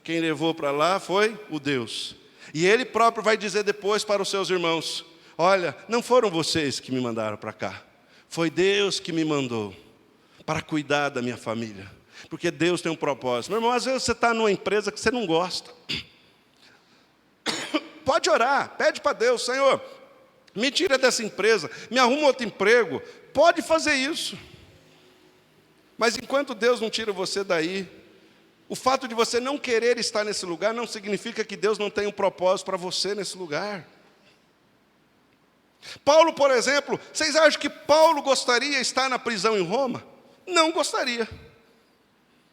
Quem levou para lá foi o Deus. E ele próprio vai dizer depois para os seus irmãos: olha, não foram vocês que me mandaram para cá. Foi Deus que me mandou para cuidar da minha família. Porque Deus tem um propósito. Meu irmão, às vezes você está numa empresa que você não gosta. Pode orar, pede para Deus: Senhor, me tira dessa empresa, me arruma outro emprego. Pode fazer isso. Mas enquanto Deus não tira você daí, o fato de você não querer estar nesse lugar não significa que Deus não tem um propósito para você nesse lugar. Paulo, por exemplo, vocês acham que Paulo gostaria de estar na prisão em Roma? Não gostaria.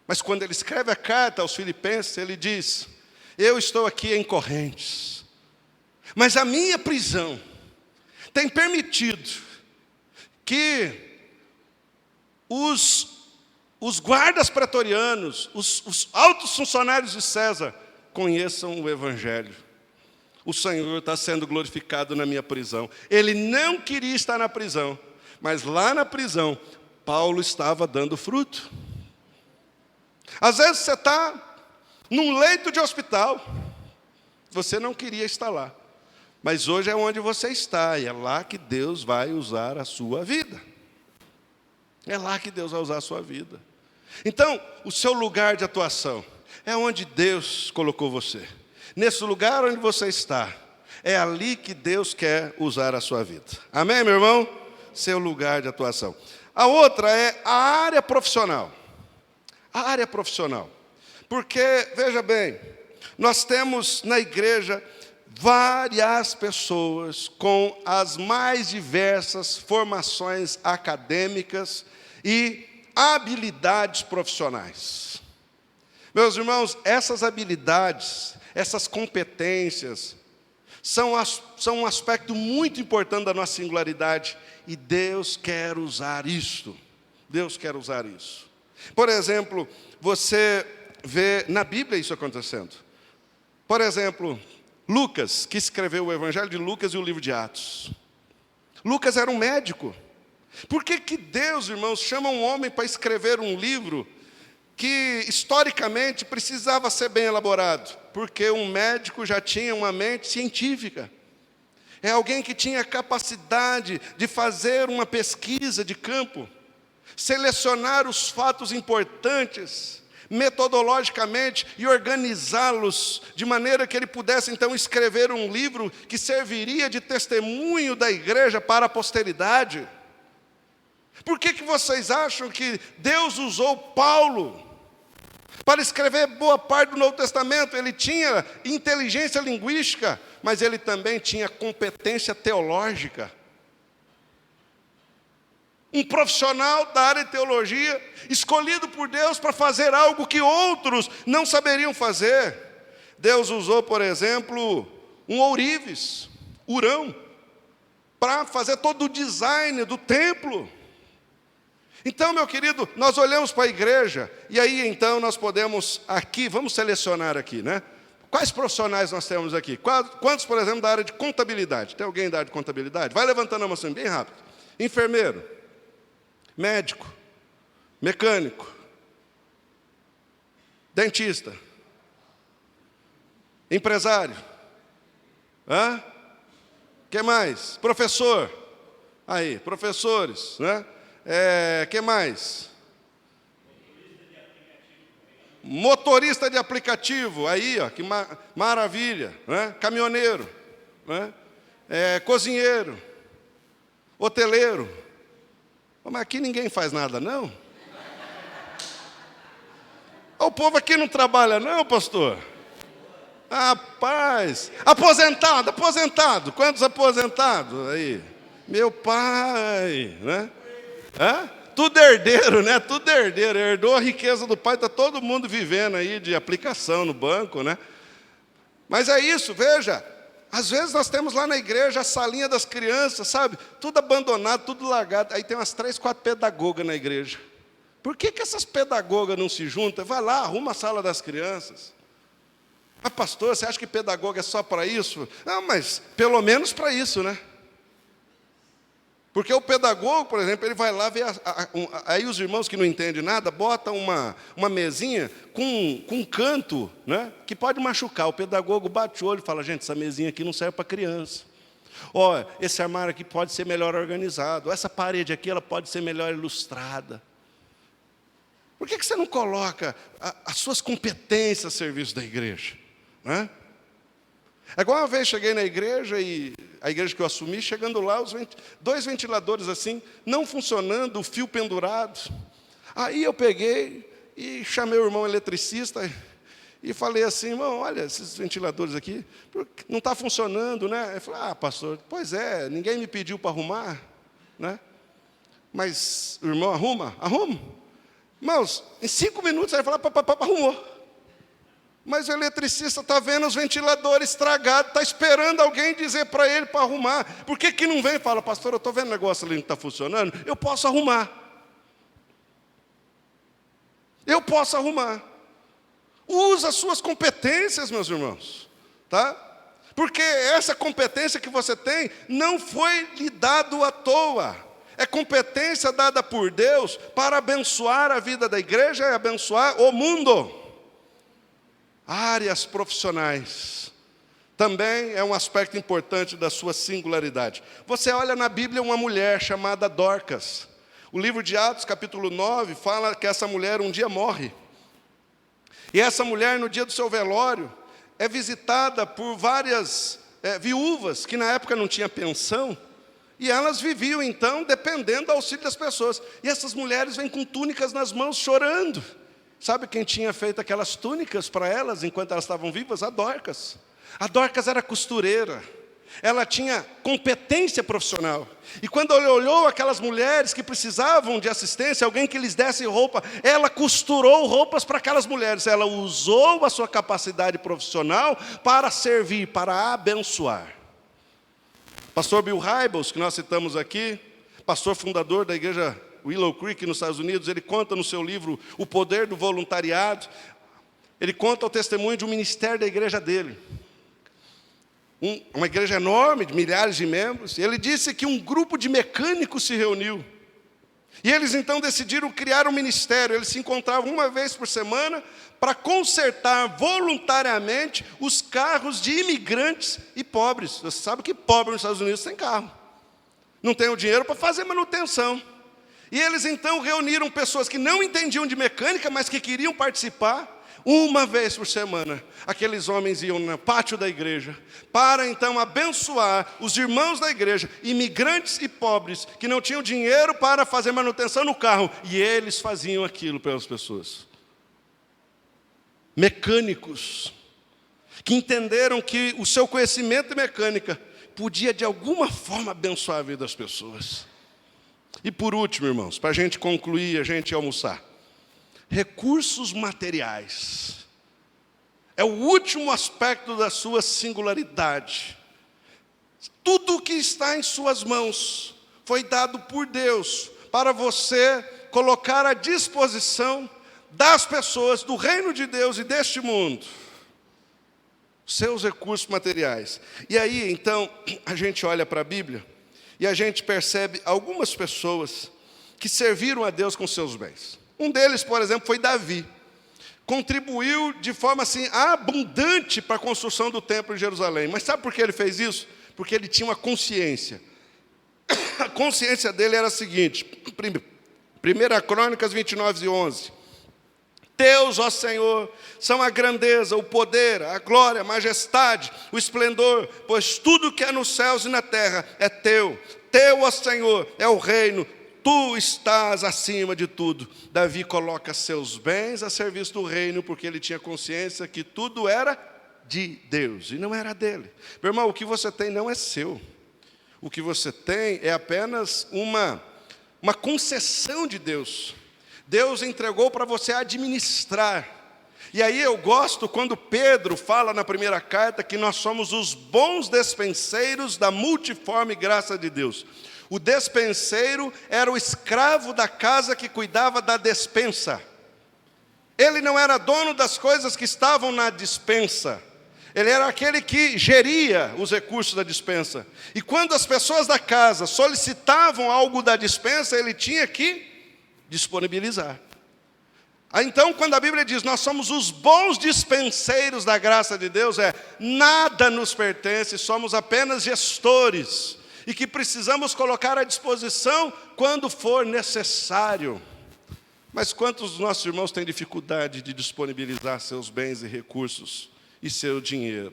Mas quando ele escreve a carta aos Filipenses, ele diz: eu estou aqui em correntes, mas a minha prisão tem permitido que os guardas pretorianos, os altos funcionários de César, conheçam o Evangelho. O Senhor está sendo glorificado na minha prisão. Ele não queria estar na prisão, mas lá na prisão, Paulo estava dando fruto. Às vezes você está num leito de hospital, você não queria estar lá, mas hoje é onde você está, e é lá que Deus vai usar a sua vida. É lá que Deus vai usar a sua vida. Então, o seu lugar de atuação é onde Deus colocou você. Nesse lugar onde você está, é ali que Deus quer usar a sua vida. Amém, meu irmão? Seu lugar de atuação. A outra é a área profissional. A área profissional. Porque, veja bem, nós temos na igreja várias pessoas com as mais diversas formações acadêmicas e habilidades profissionais. Meus irmãos, essas habilidades, essas competências, são um aspecto muito importante da nossa singularidade, e Deus quer usar isto. Deus quer usar isso. Por exemplo, você vê na Bíblia isso acontecendo. Por exemplo, Lucas, que escreveu o Evangelho de Lucas e o livro de Atos. Lucas era um médico. Por que Deus, irmãos, chama um homem para escrever um livro que, historicamente, precisava ser bem elaborado? Porque um médico já tinha uma mente científica. É alguém que tinha capacidade de fazer uma pesquisa de campo, selecionar os fatos importantes, metodologicamente, e organizá-los de maneira que ele pudesse, então, escrever um livro que serviria de testemunho da igreja para a posteridade. Por que vocês acham que Deus usou Paulo para escrever boa parte do Novo Testamento? Ele tinha inteligência linguística, mas ele também tinha competência teológica. Um profissional da área de teologia, escolhido por Deus para fazer algo que outros não saberiam fazer. Deus usou, por exemplo, um ourives, Hurão, para fazer todo o design do templo. Então, meu querido, nós olhamos para a igreja, e aí então nós podemos aqui, vamos selecionar aqui, né? Quais profissionais nós temos aqui? Quantos, por exemplo, da área de contabilidade? Tem alguém da área de contabilidade? Vai levantando a mão assim, bem rápido. Enfermeiro, médico, mecânico, dentista, empresário, que mais? Professor, aí, professores, né? Que mais? Motorista de aplicativo, aí, ó, que maravilha, né? Caminhoneiro, né? Cozinheiro, hoteleiro. Mas aqui ninguém faz nada, não? O povo aqui não trabalha, não, pastor? Rapaz, aposentado. Quantos aposentados aí? Meu pai, né? Tudo herdeiro, né? Tudo herdeiro. Herdou a riqueza do pai, está todo mundo vivendo aí de aplicação no banco, né? Mas é isso, veja. Às vezes nós temos lá na igreja a salinha das crianças, sabe? Tudo abandonado, tudo largado. Aí tem umas 3, 4 pedagogas na igreja. Por que essas pedagogas não se juntam? Vai lá, arruma a sala das crianças. Pastor, você acha que pedagoga é só para isso? Não, mas pelo menos para isso, né? Porque o pedagogo, por exemplo, ele vai lá ver, aí os irmãos que não entendem nada, botam uma mesinha com um canto, né, que pode machucar. O pedagogo bate o olho e fala, gente, essa mesinha aqui não serve para criança. Ó, esse armário aqui pode ser melhor organizado. Essa parede aqui ela pode ser melhor ilustrada. Por que você não coloca as suas competências a serviço da igreja? Né? É igual uma vez cheguei na igreja, e a igreja que eu assumi, chegando lá, 2 ventiladores assim, não funcionando, o fio pendurado. Aí eu peguei e chamei o irmão eletricista e falei assim, irmão, olha, esses ventiladores aqui, não está funcionando, né? Ele falou, pastor, pois é, ninguém me pediu para arrumar, né? Mas o irmão arruma? Irmãos, em 5 minutos ele vai falar, arrumou. Mas o eletricista está vendo os ventiladores estragados, está esperando alguém dizer para ele para arrumar. Por que não vem e fala, pastor, eu estou vendo o negócio ali que está funcionando, eu posso arrumar. Usa as suas competências, meus irmãos. Tá? Porque essa competência que você tem não foi lhe dado à toa. É competência dada por Deus para abençoar a vida da igreja e abençoar o mundo. Áreas profissionais também é um aspecto importante da sua singularidade. Você olha na Bíblia uma mulher chamada Dorcas. O livro de Atos, capítulo 9, fala que essa mulher um dia morre. E essa mulher, no dia do seu velório, é visitada por várias viúvas, que na época não tinha pensão, e elas viviam, então, dependendo do auxílio das pessoas. E essas mulheres vêm com túnicas nas mãos, chorando. Sabe quem tinha feito aquelas túnicas para elas, enquanto elas estavam vivas? A Dorcas. A Dorcas era costureira. Ela tinha competência profissional. E quando ela olhou aquelas mulheres que precisavam de assistência, alguém que lhes desse roupa, ela costurou roupas para aquelas mulheres. Ela usou a sua capacidade profissional para servir, para abençoar. Pastor Bill Hybels, que nós citamos aqui, pastor fundador da igreja Willow Creek, nos Estados Unidos, ele conta no seu livro O Poder do Voluntariado, ele conta o testemunho de um ministério da igreja dele. Uma igreja enorme, de milhares de membros. Ele disse que um grupo de mecânicos se reuniu. E eles então decidiram criar um ministério. Eles se encontravam uma vez por semana para consertar voluntariamente os carros de imigrantes e pobres. Você sabe que pobre nos Estados Unidos tem carro. Não tem o dinheiro para fazer manutenção. E eles então reuniram pessoas que não entendiam de mecânica, mas que queriam participar. Uma vez por semana, aqueles homens iam no pátio da igreja para então abençoar os irmãos da igreja, imigrantes e pobres, que não tinham dinheiro para fazer manutenção no carro. E eles faziam aquilo pelas pessoas. Mecânicos, que entenderam que o seu conhecimento de mecânica podia de alguma forma abençoar a vida das pessoas. E por último, irmãos, para a gente concluir, a gente almoçar. Recursos materiais. É o último aspecto da sua singularidade. Tudo que está em suas mãos foi dado por Deus para você colocar à disposição das pessoas do reino de Deus e deste mundo. Seus recursos materiais. E aí, então, a gente olha para a Bíblia e a gente percebe algumas pessoas que serviram a Deus com seus bens. Um deles, por exemplo, foi Davi. Contribuiu de forma assim abundante para a construção do templo em Jerusalém. Mas sabe por que ele fez isso? Porque ele tinha uma consciência. A consciência dele era a seguinte, 1 Crônicas 29:11. Teus, ó Senhor, são a grandeza, o poder, a glória, a majestade, o esplendor, pois tudo que é nos céus e na terra é teu. Teu, ó Senhor, é o reino, Tu estás acima de tudo. Davi coloca seus bens a serviço do reino, porque ele tinha consciência que tudo era de Deus e não era dele. Meu irmão, o que você tem não é seu. O que você tem é apenas uma concessão de Deus. Deus entregou para você administrar. E aí eu gosto quando Pedro fala na primeira carta que nós somos os bons despenseiros da multiforme graça de Deus. O despenseiro era o escravo da casa que cuidava da despensa. Ele não era dono das coisas que estavam na despensa. Ele era aquele que geria os recursos da despensa. E quando as pessoas da casa solicitavam algo da despensa, ele tinha que disponibilizar. Então, quando a Bíblia diz, nós somos os bons dispenseiros da graça de Deus, nada nos pertence, somos apenas gestores, e que precisamos colocar à disposição quando for necessário. Mas quantos dos nossos irmãos têm dificuldade de disponibilizar seus bens e recursos e seu dinheiro?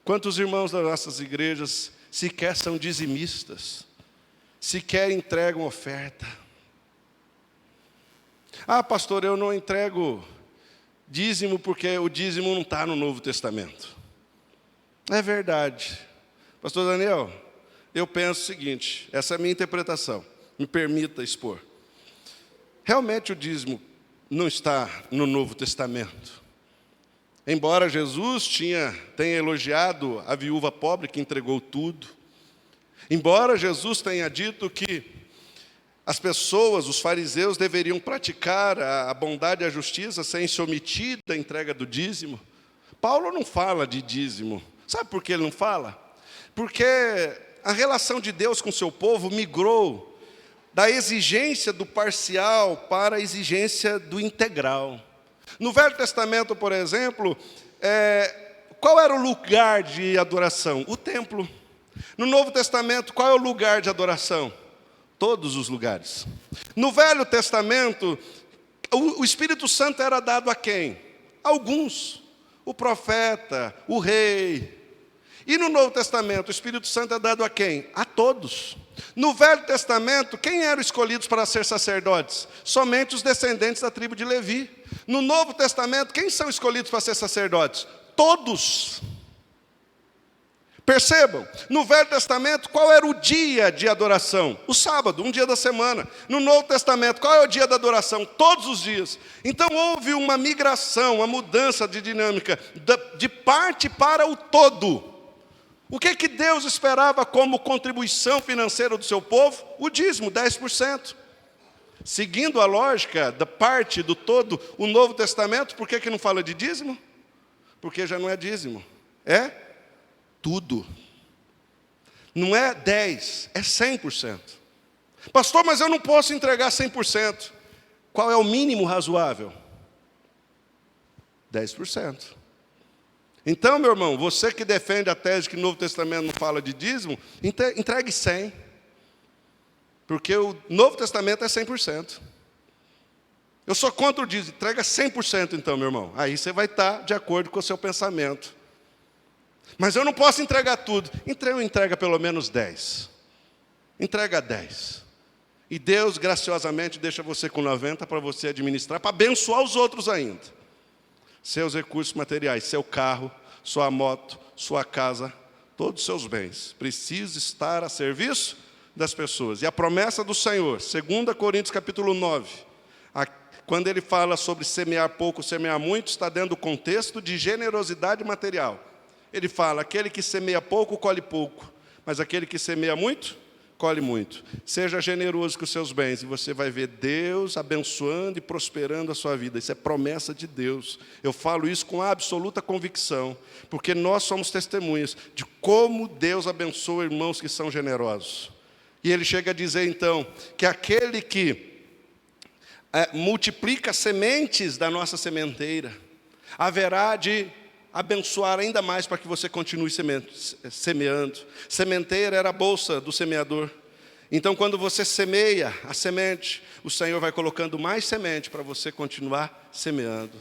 Quantos irmãos das nossas igrejas sequer são dizimistas, sequer entregam oferta? Ah, pastor, eu não entrego dízimo porque o dízimo não está no Novo Testamento. É verdade. Pastor Daniel, eu penso o seguinte, essa é a minha interpretação, me permita expor. Realmente o dízimo não está no Novo Testamento. Embora Jesus tenha elogiado a viúva pobre que entregou tudo, embora Jesus tenha dito que as pessoas, os fariseus, deveriam praticar a bondade e a justiça sem se omitir da entrega do dízimo, Paulo não fala de dízimo. Sabe por que ele não fala? Porque a relação de Deus com o seu povo migrou da exigência do parcial para a exigência do integral. No Velho Testamento, por exemplo, qual era o lugar de adoração? O templo. No Novo Testamento, qual é o lugar de adoração? Todos os lugares. No Velho Testamento, o Espírito Santo era dado a quem? Alguns. O profeta, o rei. E no Novo Testamento, o Espírito Santo é dado a quem? A todos. No Velho Testamento, quem eram escolhidos para ser sacerdotes? Somente os descendentes da tribo de Levi. No Novo Testamento, quem são escolhidos para ser sacerdotes? Todos. Percebam, no Velho Testamento, qual era o dia de adoração? O sábado, um dia da semana. No Novo Testamento, qual é o dia da adoração? Todos os dias. Então houve uma migração, uma mudança de dinâmica, de parte para o todo. O que Deus esperava como contribuição financeira do seu povo? O dízimo, 10%. Seguindo a lógica da parte do todo, o Novo Testamento, por que não fala de dízimo? Porque já não é dízimo, é tudo. Não é 10%, é 100%. Pastor, mas eu não posso entregar 100%. Qual é o mínimo razoável? 10%. Então, meu irmão, você que defende a tese que o Novo Testamento não fala de dízimo, entregue 100%. Porque o Novo Testamento é 100%. Eu sou contra o dízimo, entrega 100% então, meu irmão. Aí você vai estar de acordo com o seu pensamento. Mas eu não posso entregar tudo. Então entrega pelo menos 10%. Entrega 10%. E Deus graciosamente deixa você com 90% para você administrar, para abençoar os outros ainda. Seus recursos materiais, seu carro, sua moto, sua casa, todos os seus bens. Precisa estar a serviço das pessoas. E a promessa do Senhor, 2 Coríntios capítulo 9, quando ele fala sobre semear pouco, semear muito, está dentro do contexto de generosidade material. Ele fala, aquele que semeia pouco, colhe pouco. Mas aquele que semeia muito, colhe muito. Seja generoso com os seus bens, e você vai ver Deus abençoando e prosperando a sua vida. Isso é promessa de Deus. Eu falo isso com absoluta convicção, porque nós somos testemunhas de como Deus abençoa irmãos que são generosos. E ele chega a dizer, então, que aquele que multiplica sementes da nossa sementeira, haverá de abençoar ainda mais para que você continue semeando. Sementeira era a bolsa do semeador. Então, quando você semeia a semente, o Senhor vai colocando mais semente para você continuar semeando.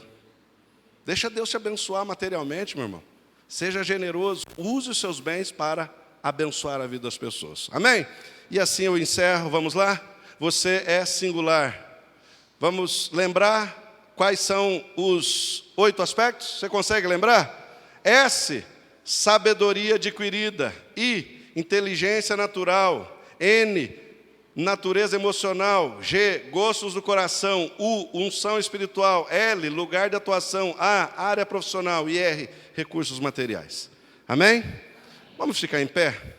Deixa Deus te abençoar materialmente, meu irmão. Seja generoso, use os seus bens para abençoar a vida das pessoas. Amém? E assim eu encerro, vamos lá? você é singular. Vamos lembrar quais são os 8 aspectos? Você consegue lembrar? S, sabedoria adquirida. I, inteligência natural. N, natureza emocional. G, gostos do coração. U, unção espiritual. L, lugar de atuação. A, área profissional. E R, recursos materiais. Amém? Vamos ficar em pé?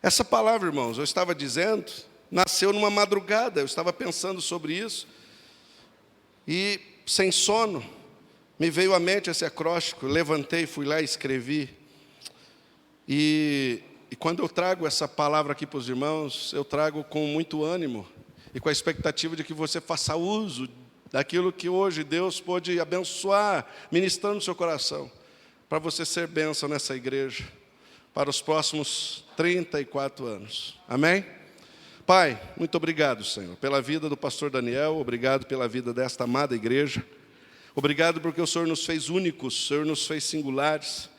Essa palavra, irmãos, eu estava dizendo, nasceu numa madrugada, eu estava pensando sobre isso, e sem sono, me veio à mente esse acróstico, levantei, fui lá e escrevi. E quando eu trago essa palavra aqui para os irmãos, eu trago com muito ânimo e com a expectativa de que você faça uso daquilo que hoje Deus pode abençoar, ministrando no seu coração, para você ser bênção nessa igreja, para os próximos 34 anos. Amém? Pai, muito obrigado, Senhor, pela vida do pastor Daniel, obrigado pela vida desta amada igreja, obrigado porque o Senhor nos fez únicos, o Senhor nos fez singulares.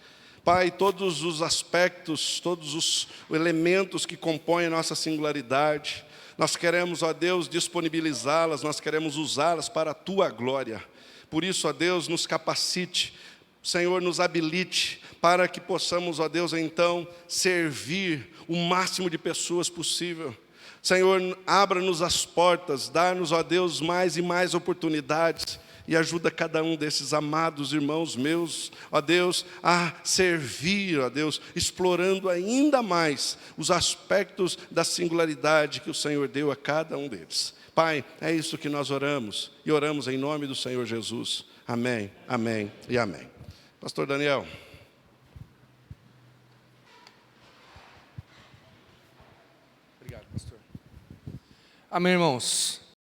Pai, todos os aspectos, todos os elementos que compõem a nossa singularidade, nós queremos, ó Deus, disponibilizá-las, nós queremos usá-las para a Tua glória. Por isso, ó Deus, nos capacite, Senhor, nos habilite, para que possamos, ó Deus, então, servir o máximo de pessoas possível. Senhor, abra-nos as portas, dá-nos, ó Deus, mais e mais oportunidades, e ajuda cada um desses amados irmãos meus, ó Deus, a servir, ó Deus, explorando ainda mais os aspectos da singularidade que o Senhor deu a cada um deles. Pai, é isso que nós oramos, e oramos em nome do Senhor Jesus. Amém, amém e amém. Pastor Daniel. Obrigado, pastor. Amém, irmãos.